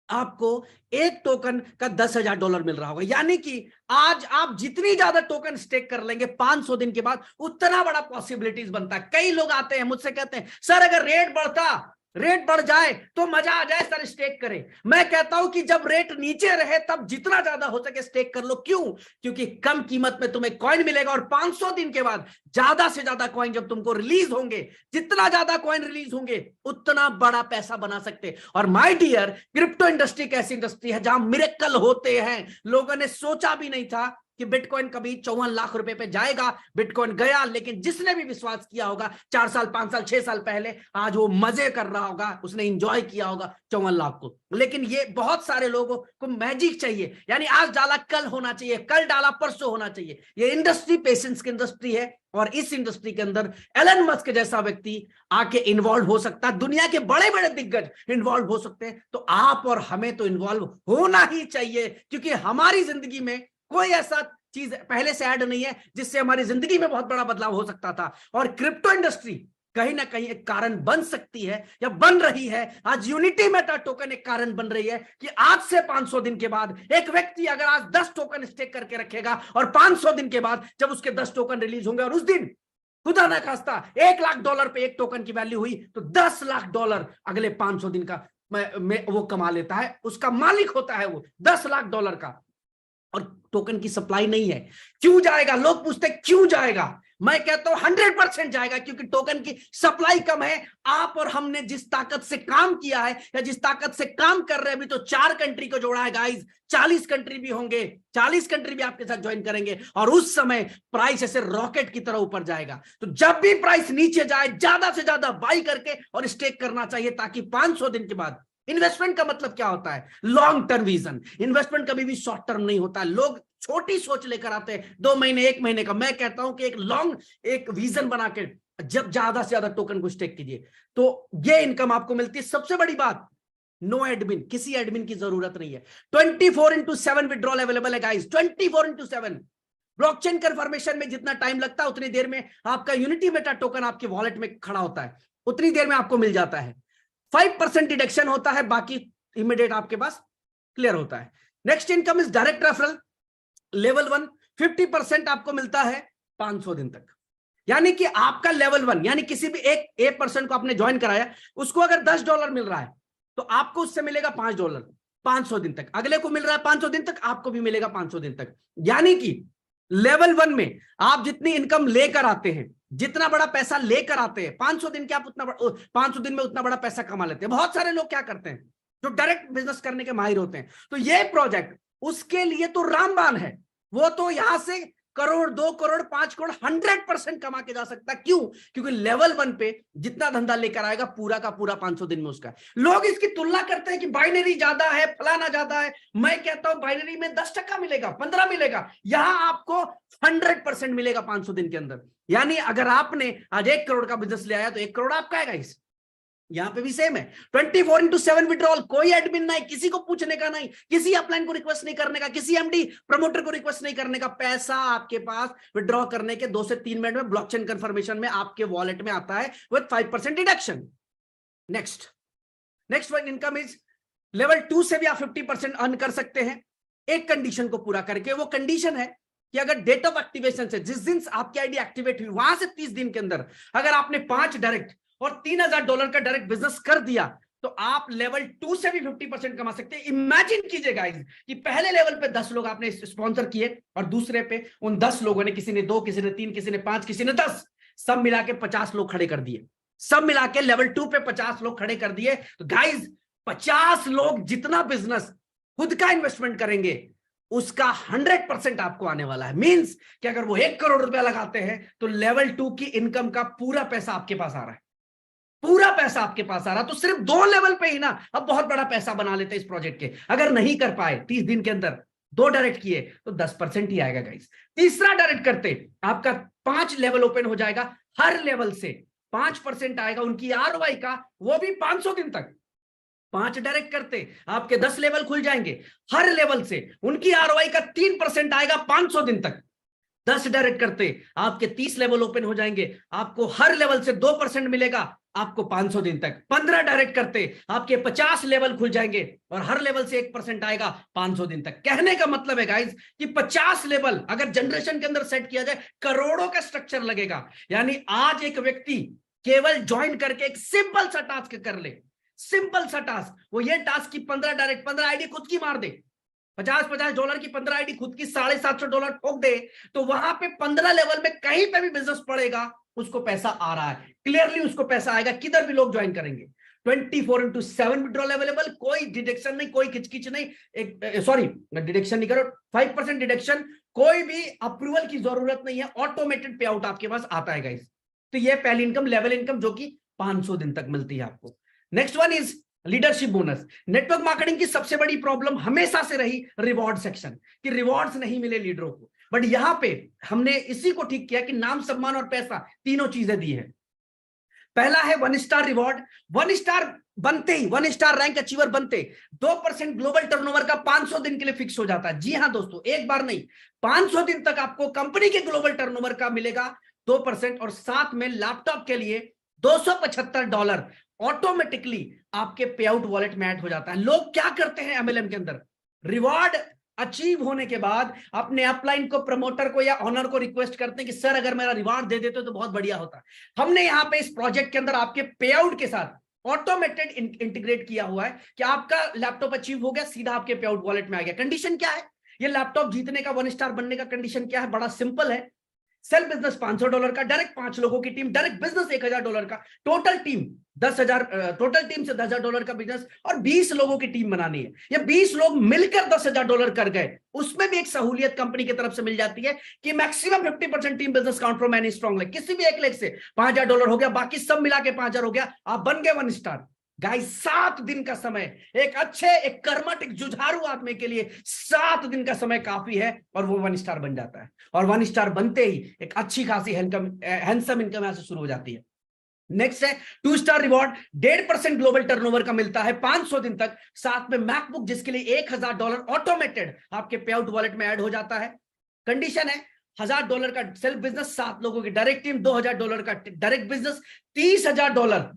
S1: आपको एक टोकन का $10,000 मिल रहा होगा। यानी कि आज आप जितनी ज्यादा टोकन स्टेक कर लेंगे 500 दिन के बाद, उतना बड़ा पॉसिबिलिटीज बनता है। कई लोग आते हैं मुझसे कहते हैं, सर अगर रेट बढ़ता रेट बढ़ जाए तो मजा आ जाए सर, स्टेक करें। मैं कहता हूं कि जब रेट नीचे रहे तब जितना ज्यादा हो सके स्टेक कर लो। क्यों? क्योंकि कम कीमत में तुम्हें कॉइन मिलेगा और 500 दिन के बाद ज्यादा से ज्यादा कॉइन जब तुमको रिलीज होंगे, जितना ज्यादा कॉइन रिलीज होंगे उतना बड़ा पैसा बना सकते। और माय डियर, क्रिप्टो इंडस्ट्री एक ऐसी इंडस्ट्री है जहां मिरेकल होते हैं। लोगों ने सोचा भी नहीं था कि बिटकॉइन कभी 54 लाख रुपए पे जाएगा। बिटकॉइन गया, लेकिन जिसने भी विश्वास किया होगा 4 साल 5 साल 6 साल पहले, आज वो मजे कर रहा होगा, उसने एंजॉय किया होगा 54 लाख को। लेकिन ये बहुत सारे लोगों को मैजिक चाहिए, यानी आज डाला कल होना चाहिए, कल डाला परसों होना चाहिए। ये इंडस्ट्री पेशेंस की इंडस्ट्री है और इस इंडस्ट्री के अंदर एलन मस्क जैसा व्यक्ति आके इन्वॉल्व हो सकता है, दुनिया के बड़े बड़े दिग्गज इन्वॉल्व हो सकते हैं। तो आप और हमें तो इन्वॉल्व होना ही चाहिए, क्योंकि हमारी जिंदगी में कोई ऐसा चीज पहले से ऐड नहीं है जिससे हमारी जिंदगी में बहुत बड़ा बदलाव हो सकता था। और क्रिप्टो इंडस्ट्री कहीं ना कहीं एक कारण बन सकती है या बन रही है। आज यूनिटी मेटा टोकन एक कारण बन रही है कि आज से 500 दिन के बाद एक व्यक्ति अगर आज 10 टोकन स्टेक करके रखेगा और 500 दिन के बाद जब उसके 10 टोकन रिलीज होंगे और उस दिन खुदा ना खास्ता $1 लाख पे एक टोकन की वैल्यू हुई, तो $10 लाख अगले 500 दिन का में वो कमा लेता है, उसका मालिक होता है वो $10 लाख का। और टोकन की सप्लाई नहीं है। क्यों जाएगा? लोग पूछते क्यों जाएगा? मैं कहता हूं 100% जाएगा, क्योंकि टोकन की सप्लाई कम है। आप और हमने जिस ताकत से काम किया है या जिस ताकत से काम कर रहे हैं, अभी तो 4 कंट्री को जोड़ा है गाइस, 40 कंट्री भी होंगे, 40 कंट्री भी आपके साथ ज्वाइन करेंगे और उस समय प्राइस ऐसे रॉकेट की तरह ऊपर जाएगा। तो जब भी प्राइस नीचे जाए ज्यादा से ज्यादा बाई करके और स्टेक करना चाहिए, ताकि 500 दिन के बाद इन्वेस्टमेंट का मतलब क्या होता है? Long term vision. इन्वेस्टमेंट कभी भी शॉर्ट टर्म नहीं होता है। लोग छोटी सोच लेकर आते हैं, 2 महीने 1 महीने का। मैं कहता हूं कि एक विजन बना के जब ज्यादा से ज्यादा टोकन को स्टेक कीजिए तो ये इनकम आपको मिलती है। सबसे बड़ी बात, नो एडमिन, किसी एडमिन की जरूरत नहीं है। 24/7 विड्रॉल अवेलेबल है गाइस, 24/7। ब्लॉकचेन कन्फर्मेशन में जितना टाइम लगता है उतनी देर में आपका यूनिटी मेटा टोकन आपके वॉलेट में खड़ा होता है, उतनी देर में आपको मिल जाता है। 5% डिडक्शन होता है, बाकी इमीडिएट आपके पास क्लियर होता है। Next income is direct referral level 1, 50% आपको मिलता है 500 दिन तक। यानी कि आपका लेवल 1, यानी किसी भी एक पर्सन को आपने ज्वाइन कराया, उसको अगर $10 मिल रहा है तो आपको उससे मिलेगा $5 500 दिन तक। अगले को मिल रहा है 500 दिन तक, आपको भी मिलेगा 500 दिन तक। यानी कि लेवल 1 में आप जितनी इनकम लेकर आते हैं, जितना बड़ा पैसा लेकर आते हैं, 500 दिन के आप 500 दिन में उतना बड़ा पैसा कमा लेते हैं। बहुत सारे लोग क्या करते हैं जो डायरेक्ट बिजनेस करने के माहिर होते हैं, तो ये प्रोजेक्ट उसके लिए तो रामबाण है। वो तो यहां से करोड़, 2 करोड़, 5 करोड़ 100% कमा के जा सकता है। क्यों? क्योंकि लेवल 1 पे जितना धंधा लेकर आएगा पूरा का पूरा 500 दिन में उसका है। लोग इसकी तुलना करते हैं कि बाइनरी ज्यादा है, फलाना ज्यादा है। मैं कहता हूं बाइनरी में 10% मिलेगा, 15 मिलेगा, यहां आपको 100% मिलेगा 500 दिन के अंदर। यानी अगर आपने आज 1 करोड़ का बिजनेस ले आया तो 1 करोड़ आपका आएगा। इस यहां पे भी सेम है, 24/7 विड्रॉल, कोई एडमिन नहीं, किसी को पूछने का नहीं, किसी अपलाइन को रिक्वेस्ट नहीं करने का, किसी एमडी प्रमोटर को रिक्वेस्ट नहीं करने का। पैसा आपके पास विड्रॉ करने के 2 से 3 मिनट में ब्लॉकचेन कंफर्मेशन में आपके वॉलेट में आता है with 5% deduction. Next one income is level 2 से भी आप 50% अर्न कर सकते हैं, एक कंडीशन को पूरा करके। वो कंडीशन है कि अगर डेट ऑफ एक्टिवेशन से, जिस दिन आपकी आईडी एक्टिवेट हुई वहां से 30 दिन के अंदर अगर आपने 5 डायरेक्ट और $3000 का डायरेक्ट बिजनेस कर दिया तो आप लेवल 2 से भी 50% कमा सकते हैं। इमेजिन कीजिए गाइस कि पहले लेवल पे 10 लोग आपने स्पॉन्सर किए और दूसरे पे उन 10 लोगों ने, किसी ने 2, किसी ने 3, किसी ने 5, किसी ने 10, सब मिला के 50 लोग खड़े कर दिए। सब मिला के लेवल 2 पे 50 लोग खड़े कर दिए। तो गाइस 50 लोग जितना बिजनेस खुद का इन्वेस्टमेंट करेंगे उसका 100% आपको आने वाला है। मींस कि अगर वो 1 करोड़ रुपया लगाते हैं तो लेवल 2 की इनकम का पूरा पैसा आपके पास आ रहा है, पूरा पैसा आपके पास आ रहा। तो सिर्फ 2 लेवल पे ही ना अब बहुत बड़ा पैसा बना लेते हैं इस प्रोजेक्ट के। अगर नहीं कर पाए 30 दिन के अंदर 2 डायरेक्ट किए तो 10% ही आएगा गाइस। तीसरा डायरेक्ट करते आपका 5 लेवल ओपन हो जाएगा, हर लेवल से 5% आएगा उनकी आरओआई का, वो भी 500 दिन तक। 5 डायरेक्ट करते आपके 10 लेवल खुल जाएंगे, हर लेवल से उनकी आरओआई का 3% आएगा 500 दिन तक। 10 डायरेक्ट करते आपके 30 लेवल ओपन हो जाएंगे, आपको हर लेवल से 2% मिलेगा आपको 500 दिन तक। 15 डायरेक्ट करते आपके 50 लेवल खुल जाएंगे और हर लेवल से 1% आएगा 500 दिन तक। कहने का मतलब है गाइस कि 50 लेवल अगर जनरेशन के अंदर सेट किया जाए करोड़ों का स्ट्रक्चर लगेगा। यानी आज एक व्यक्ति केवल ज्वाइन करके एक सिंपल सा टास्क कर ले, सिंपल सा टास्क। वो ये टास्क की 15 डायरेक्ट 15 आईडी खुद की मार दे, $50 की 15 आईडी खुद की $750 ठोक दे, तो वहां पे 15 लेवल में कहीं पे भी बिजनेस पड़ेगा, उसको पैसा आ रहा है, क्लियरली उसको पैसा आएगा, किधर भी लोग ज्वाइन करेंगे। 24/7 विड्रॉल अवेलेबल, कोई डिडक्शन नहीं, कोई खिचकिच नहीं, सॉरी डिडक्शन नहीं करो, 5% डिडक्शन, कोई भी अप्रूवल की जरूरत नहीं है, ऑटोमेटेड पे आउट आपके पास आता है गाइस। तो ये पहली इनकम, लेवल इनकम, जो कि 500 दिन तक मिलती है आपको। Next one is leadership bonus. Network marketing की सबसे बड़ी प्रॉब्लम हमेशा से रही रिवॉर्ड सेक्शन, कि रिवॉर्ड्स नहीं मिले लीडरों को, बट यहां पे हमने इसी को ठीक किया कि नाम, सम्मान और पैसा, तीनों चीजें दी है। पहला है 1 स्टार रिवॉर्ड, 1 स्टार बनते ही, 1 स्टार रैंक अचीवर बनते 2% ग्लोबल टर्नओवर का 500 दिन के लिए फिक्स हो जाता है। जी हां दोस्तों, एक बार नहीं, 500 दिन तक आपको कंपनी के ग्लोबल टर्नओवर का मिलेगा 2%, और साथ में लैपटॉप के लिए $275 ऑटोमेटिकली आपके पे आउट वॉलेट में ऐड हो जाता है। लोग क्या करते हैं एमएलएम के अंदर, रिवॉर्ड अचीव होने के बाद अपने अपलाइन को, प्रमोटर को या ऑनर को रिक्वेस्ट करते हैं कि सर अगर मेरा रिवॉर्ड दे देते तो बहुत बढ़िया होता। हमने यहां पे इस प्रोजेक्ट के अंदर आपके पे आउट के साथ ऑटोमेटेड इंटीग्रेट किया हुआ है कि आपका लैपटॉप अचीव हो गया, सीधा आपके पे आउट वॉलेट में आ गया। कंडीशन क्या है, ये लैपटॉप जीतने का, 1 स्टार बनने का कंडीशन क्या है, बड़ा सिंपल है। सेल्फ बिजनेस $500 का, डायरेक्ट 5 लोगों की टीम, डायरेक्ट बिजनेस $1000 का, टोटल टीम 10,000, टोटल टीम से $10,000 का बिजनेस, और 20 लोगों की टीम बनानी है। ये 20 लोग मिलकर $10,000 कर गए, उसमें भी एक सहूलियत कंपनी की तरफ से मिल जाती है कि maximum 50% team business count from any strong leg. किसी भी एक लेग से $5,000 हो गया, बाकी सब मिला के 5,000 हो गया, आप बन गए 1 स्टार। गाइस 7 दिन का समय, एक अच्छे, एक कर्मठ, एक जुझारू आदमी के लिए 7 दिन का समय काफी है, और वो 1 स्टार बन जाता है। और 1 स्टार बनते ही एक अच्छी खासी हैंडसम इनकम यहां से शुरू हो जाती है। नेक्स्ट है 2 स्टार रिवॉर्ड, 1.5% ग्लोबल टर्नओवर का मिलता है 500 दिन तक, साथ में मैकबुक जिसके लिए $1,000 ऑटोमेटेड आपके पे आउट वॉलेट में ऐड हो जाता है। कंडीशन है $1,000 का सेल्फ बिजनेस, 7 लोगों की डायरेक्ट टीम, $2,000 का डायरेक्ट बिजनेस, $30,000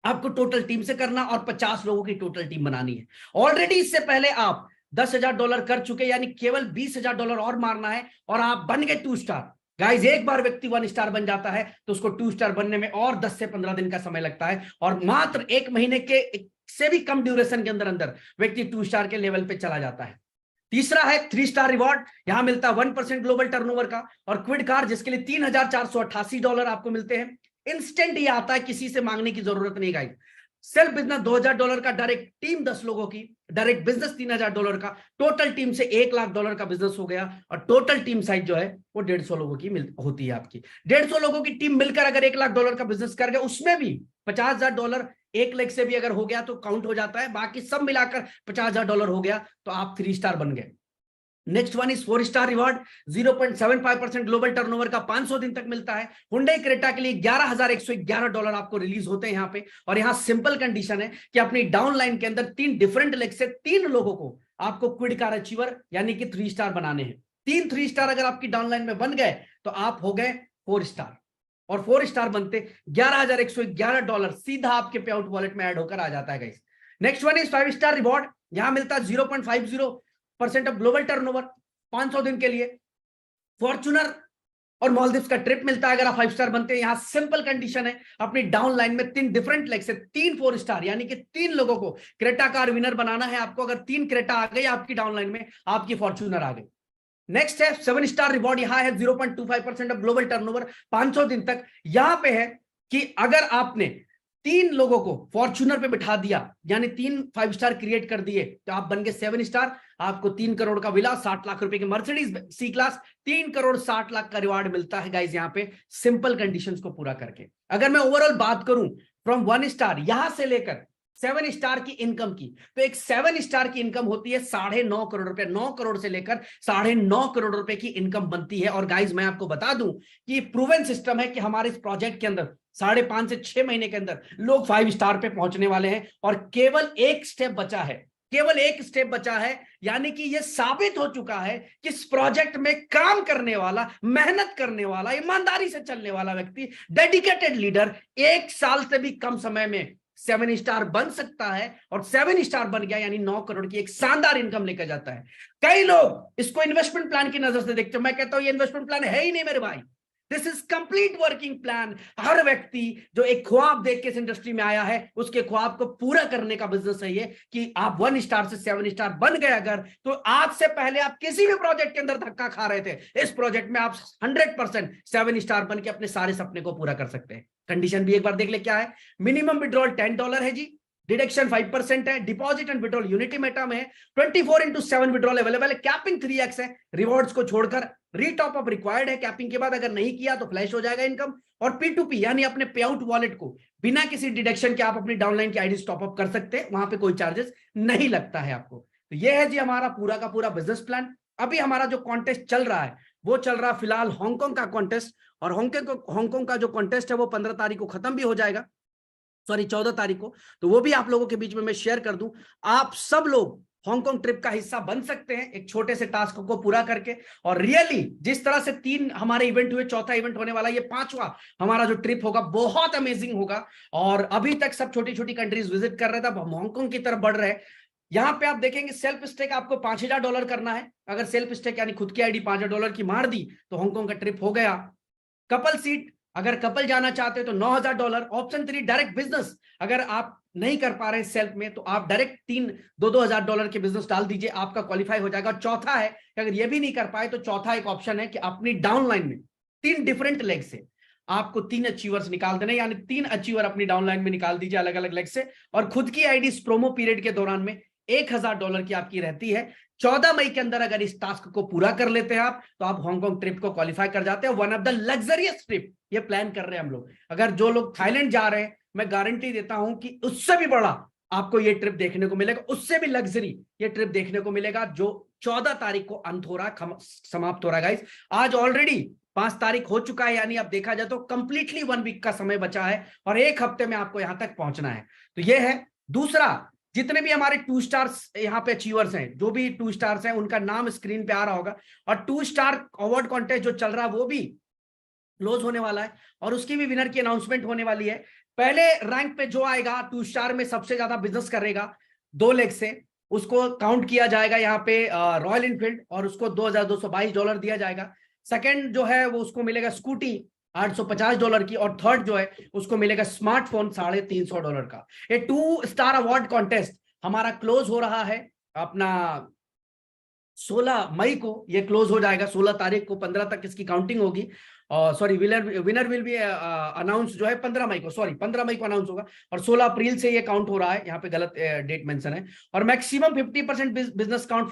S1: आपको टोटल टीम से करना, और 50 लोगों की टोटल टीम बनानी है। ऑलरेडी इससे पहले आप $10,000 कर चुके, यानी केवल $20,000 और मारना है, और आप बन गए 2 स्टार। गाइस एक बार व्यक्ति 1 स्टार बन जाता है तो उसको 2 स्टार बनने में और 10 से 15 दिन का समय लगता है, और मात्र 1 महीने के से भी कम ड्यूरेशन के अंदर अंदर व्यक्ति 2 स्टार के लेवल पे चला जाता है। तीसरा है 3 स्टार रिवॉर्ड, यहां मिलता है 1% ग्लोबल टर्नओवर का, और क्विड कार जिसके लिए $3,488 आपको मिलते हैं। इंस्टेंट ये आता है, किसी से मांगने की जरूरत नहीं गाइस। सेल्फ बिजनेस $2,000 का, डायरेक्ट टीम 10 लोगों की, डायरेक्ट बिजनेस $3,000 का, टोटल टीम से $1,00,000 का बिजनेस हो गया, और टोटल टीम साइज जो है वो 150 लोगों की होती है आपकी। 150 लोगों की टीम मिलकर अगर $1,00,000 का बिजनेस कर गए, उसमें भी $50,000 1 लाख से भी अगर हो गया तो काउंट हो जाता है, बाकी सब मिलाकर $50,000 हो गया तो आप 3 स्टार बन गए। Next one is 4 star reward, 0.75% global turnover का 500 दिन तक मिलता है। हुंडई क्रेटा के लिए $11,111 आपको रिलीज होते हैं यहाँ पे, और यहाँ सिंपल कंडीशन है कि अपनी डाउनलाइन के अंदर 3 डिफरेंट लेग से 3 लोगों को आपको क्विड कार अचीवर यानी कि 3 स्टार बनाने हैं। 3 स्टार अगर आपकी डाउनलाइन में बन गए तो आप हो गए 4 स्टार, और 4 स्टार बनते $11,111 सीधा आपके पे आउट वॉलेट में ऐड होकर आ जाता है guys. Next one is 5 star reward, यहां मिलता है 0.50% ऑफ ग्लोबल टर्नओवर 500 दिन के लिए। फॉर्च्यूनर और मालदीव्स का ट्रिप मिलता है अगर आप 5 स्टार बनते हैं। यहां सिंपल कंडीशन है, अपनी डाउन लाइन में 3 डिफरेंट लेग से 3 4 स्टार यानी कि 3 लोगों को क्रेटा कार विनर बनाना है आपको। अगर 3 क्रेटा आ गई आपकी डाउन लाइन में, आपकी फॉर्च्यूनर आ गई। नेक्स्ट है 7 स्टार रिवॉर्ड, यहां है 0.25% ऑफ ग्लोबल टर्नओवर 500 दिन तक। यहां पे है कि अगर आपने 3 लोगों को फॉर्च्यूनर पे बिठा दिया यानी 3 5 स्टार क्रिएट कर दिए तो आप बन गए 7 स्टार। आपको 3 करोड़ का विला, 60 लाख रुपए की Mercedes C class, 3 crore 60 lakh का रिवार्ड मिलता है गाइस यहाँ पे, सिंपल कंडीशंस को पूरा करके। अगर मैं ओवरऑल बात करूं फ्रॉम 1 स्टार यहां से लेकर 7 स्टार की इनकम की, तो एक 7 स्टार की इनकम होती है 9.5 करोड़ रुपए। 9 करोड़ से लेकर 9.5 करोड़ रुपए की इनकम बनती है। और गाइज मैं आपको बता दूं कि प्रूवन सिस्टम है कि हमारे इस प्रोजेक्ट के अंदर 5.5 से 6 महीने के अंदर लोग 5 स्टार पे पहुंचने वाले हैं। और केवल एक स्टेप बचा है, केवल एक स्टेप बचा है, यानी कि यह साबित हो चुका है कि इस प्रोजेक्ट में काम करने वाला, मेहनत करने वाला, ईमानदारी से चलने वाला व्यक्ति, डेडिकेटेड लीडर 1 साल से भी कम समय में 7 स्टार बन सकता है। और 7 स्टार बन गया यानी 9 करोड़ की एक शानदार इनकम लेकर जाता है। कई लोग इसको इन्वेस्टमेंट प्लान की नजर से देखते हैं, मैं कहता हूं ये इन्वेस्टमेंट प्लान है ही नहीं मेरे भाई। This is complete working plan. हर व्यक्ति जो एक ख्वाब देख के इस इंडस्ट्री में आया है, उसके ख्वाब को पूरा करने का बिजनेस है ये, कि आप 1 स्टार से 7 स्टार बन गए अगर, तो आज से पहले आप किसी भी प्रोजेक्ट के अंदर धक्का खा रहे थे, इस प्रोजेक्ट में आप 100% 7 स्टार बन के अपने सारे सपने को पूरा कर सकते हैं। कंडीशन भी एक बार देख ले क्या है। मिनिमम विड्रॉल $10 है जी, डिडक्शन 5% है, deposit and withdrawal unity Meta में है, 24/7 विड्रॉल अवेलेबल है, कैपिंग 3x है, रिवॉर्ड्स को छोड़कर रीटॉप अप रिक्वायर्ड है, कैपिंग के बाद अगर नहीं किया तो फ्लैश हो जाएगा इनकम। और P2P यानी अपने पे आउट वॉलेट को बिना किसी डिडक्शन के आप अपनी डाउनलाइन की आईडी टॉप अप कर सकते हैं, वहां पे कोई चार्जेस नहीं लगता है आपको। तो ये है जी हमारा पूरा का पूरा बिजनेस प्लान। अभी हमारा जो कॉन्टेस्ट चल रहा है वो चल रहा है फिलहाल हांगकांग का कॉन्टेस्ट, और हांगकांग का जो कॉन्टेस्ट है वो 15 तारीख को खत्म भी हो जाएगा, सॉरी 14 तारीख को। तो वो भी आप लोगों के बीच में मैं शेयर कर दूं। आप सब लोग हांगकांग ट्रिप का हिस्सा बन सकते हैं एक छोटे से टास्क को पूरा करके। और रियली जिस तरह से 3 हमारे इवेंट हुए, चौथा इवेंट होने वाला, ये 5वां हमारा जो ट्रिप होगा बहुत अमेजिंग होगा। और अभी तक सब छोटी छोटी कंट्रीज विजिट कर रहे थे, अब हम हांगकांग की तरफ बढ़ रहे हैं। यहां पे आप देखेंगे सेल्फ स्टेक आपको $5000 करना है। अगर सेल्फ स्टेक यानी खुद की आईडी $5000 की मार दी तो हांगकांग का ट्रिप हो गया। कपल सीट, अगर कपल जाना चाहते हो तो $9000। ऑप्शन 3 डायरेक्ट बिजनेस, अगर आप नहीं कर पा रहे सेल्फ में तो आप डायरेक्ट $2,000 के बिजनेस डाल दीजिए, आपका क्वालिफाई हो जाएगा। चौथा है कि अगर ये भी नहीं कर पाए तो चौथा एक ऑप्शन है कि अपनी डाउनलाइन में 3 डिफरेंट लेग से आपको 3 अचीवर्स निकाल देना, यानी 3 अचीवर अपनी डाउनलाइन में निकाल दीजिए अलग अलग लेग से। और खुद की आईडी इस प्रोमो पीरियड के दौरान में $1000 की आपकी रहती है। 14 मई के अंदर अगर इस टास्क को पूरा कर लेते हैं आप, तो आप हांगकांग ट्रिप को क्वालिफाई कर जाते हैं। One of the luxurious trip ये प्लान कर रहे हैं हम लोग। अगर जो लोग थाईलैंड जा रहे हैं, मैं गारंटी देता हूं कि उससे भी बड़ा आपको ये ट्रिप देखने को मिलेगा, उससे भी लग्जरी ये ट्रिप देखने को मिलेगा, जो 14 तारीख को अंत हो रहा है, समाप्त हो रहा है गाइस। आज ऑलरेडी 5 तारीख हो चुका है, यानी अब देखा जाए तो कंप्लीटली 1 वीक का समय बचा है और 1 हफ्ते में आपको यहां तक पहुंचना है। तो ये है। दूसरा, जितने भी हमारे 2 स्टार्स यहाँ पे अचीवर्स हैं, जो भी 2 स्टार्स हैं, उनका नाम स्क्रीन पे आ रहा होगा। और 2 स्टार अवार्ड कॉन्टेस्ट जो चल रहा है वो भी क्लोज होने वाला है और उसकी भी विनर की अनाउंसमेंट होने वाली है। पहले रैंक पे जो आएगा 2 स्टार में सबसे ज्यादा बिजनेस करेगा 2 लेग से, उसको काउंट किया जाएगा यहाँ पे रॉयल इनफील्ड, और उसको $2222 दिया जाएगा। सेकंड जो है वो उसको मिलेगा स्कूटी $850 की, और थर्ड जो है उसको मिलेगा स्मार्टफोन $350 का। ये 2 स्टार अवार्ड कॉन्टेस्ट हमारा क्लोज हो रहा है अपना 16 मई को, ये क्लोज हो जाएगा 16 तारीख को। 15 तक इसकी काउंटिंग होगी। Sorry, winner will be announce जो है 15 मई को, सॉरी 15 मई को अनाउंस होगा, और 16 अप्रैल से ये काउंट हो रहा है। यहाँ पे गलत डेट मेंशन है। और maximum 50% business count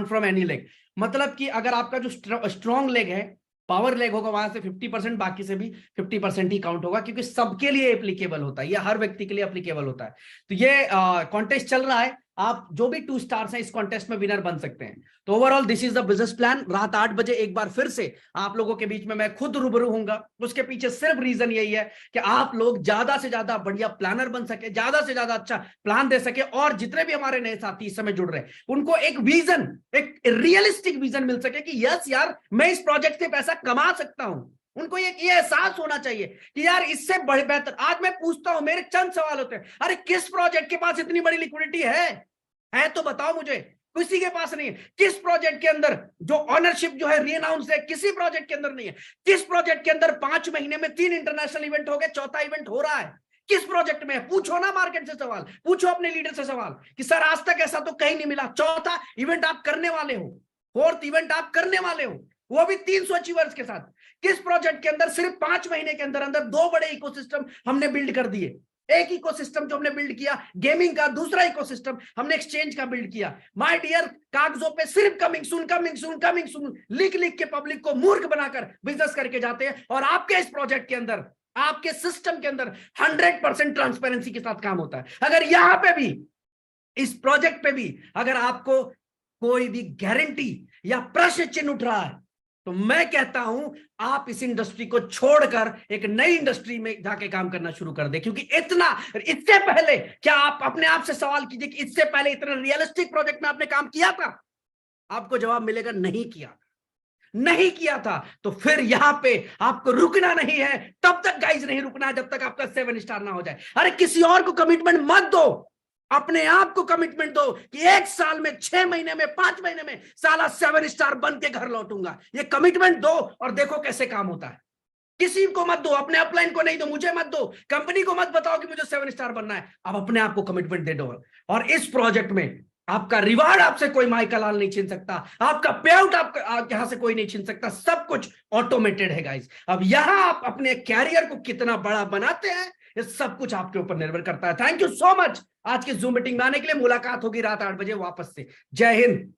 S1: from any leg, मतलब कि अगर आपका जो स्ट्रॉन्ग लेग है, पावर लेग होगा, वहां से 50%, बाकी से भी 50% ही काउंट होगा, क्योंकि सबके लिए एप्लीकेबल होता है, ये हर व्यक्ति के लिए एप्लीकेबल होता है। तो ये कॉन्टेस्ट चल रहा है, आप जो भी 2 स्टार्स हैं इस कॉन्टेस्ट में विनर बन सकते हैं। तो overall this is the business plan. रात 8 बजे एक बार फिर से आप लोगों के बीच में मैं खुद रूबरू होऊंगा। उसके पीछे सिर्फ रीजन यही है कि आप लोग ज्यादा से ज्यादा बढ़िया प्लानर बन सके, ज्यादा से ज्यादा अच्छा प्लान दे सके, और जितने भी हमारे नए साथी इस समय जुड़ रहे हैं उनको एक विजन, एक रियलिस्टिक विजन मिल सके कि यस यार, मैं इस प्रोजेक्ट से पैसा कमा सकता हूं। उनको ये एहसास होना चाहिए कि यार इससे बेहतर। आज मैं पूछता हूं, मेरे चंद सवाल होते हैं, अरे किस प्रोजेक्ट के पास इतनी बड़ी लिक्विडिटी है तो बताओ मुझे। किसी के पास नहीं है। किस प्रोजेक्ट के अंदर जो ऑनरशिप जो है रीअनाउंस है, किसी प्रोजेक्ट के अंदर नहीं है। किस प्रोजेक्ट के अंदर 5 महीने में 3 इंटरनेशनल इवेंट हो गए, चौथा इवेंट हो रहा है, किस प्रोजेक्ट में है? पूछो ना मार्केट से सवाल, पूछो अपने लीडर से सवाल कि सर आज तक ऐसा तो कहीं नहीं मिला। चौथा इवेंट आप करने वाले हो, 4th इवेंट आप करने वाले हो, वो भी 300 अचीवर्स के साथ। किस प्रोजेक्ट के अंदर सिर्फ 5 महीने के अंदर अंदर 2 बड़े इकोसिस्टम हमने बिल्ड कर दिए। एक इकोसिस्टम जो हमने बिल्ड किया गेमिंग का, दूसरा इकोसिस्टम हमने एक्सचेंज का बिल्ड किया। माय डियर, कागजों पे सिर्फ कमिंग सून लिख लिख के पब्लिक को मूर्ख बनाकर बिजनेस करके जाते हैं। और आपके इस प्रोजेक्ट के अंदर, आपके सिस्टम के अंदर 100% ट्रांसपेरेंसी के साथ काम होता है। अगर यहां पे भी, इस प्रोजेक्ट पे भी अगर आपको कोई भी गारंटी या प्रश्न चिन्ह उठ रहा है, तो मैं कहता हूं आप इस इंडस्ट्री को छोड़कर एक नई इंडस्ट्री में जाके काम करना शुरू कर दे। क्योंकि इससे पहले क्या आप अपने आप से सवाल कीजिए कि इससे पहले इतना रियलिस्टिक प्रोजेक्ट में आपने काम किया था? आपको जवाब मिलेगा नहीं किया, नहीं किया था। तो फिर यहां पे आपको रुकना नहीं है, तब तक गाइज नहीं रुकना है जब तक आपका 7 स्टार ना हो जाए। अरे किसी और को कमिटमेंट मत दो, अपने आप को कमिटमेंट दो कि 1 साल में, 6 महीने में, 5 महीने में साला 7 स्टार बन के घर लौटूंगा। ये कमिटमेंट दो और देखो कैसे काम होता है। किसी को मत दो, अपने अपलाइन को नहीं दो, मुझे मत दो, कंपनी को मत बताओ कि मुझे 7 स्टार बनना है। अब अपने आप को कमिटमेंट दे दो और इस प्रोजेक्ट में आपका रिवार्ड आपसे कोई माइका लाल नहीं छीन सकता, आपका पे आउट आपका यहां से कोई नहीं छीन सकता, सब कुछ ऑटोमेटेड है गाइस। अब यहां आप अपने कैरियर को कितना बड़ा बनाते हैं ये सब कुछ आपके ऊपर निर्भर करता है। थैंक यू सो मच आज की जूम मीटिंग में आने के लिए। मुलाकात होगी रात 8 बजे वापस से। जय हिंद।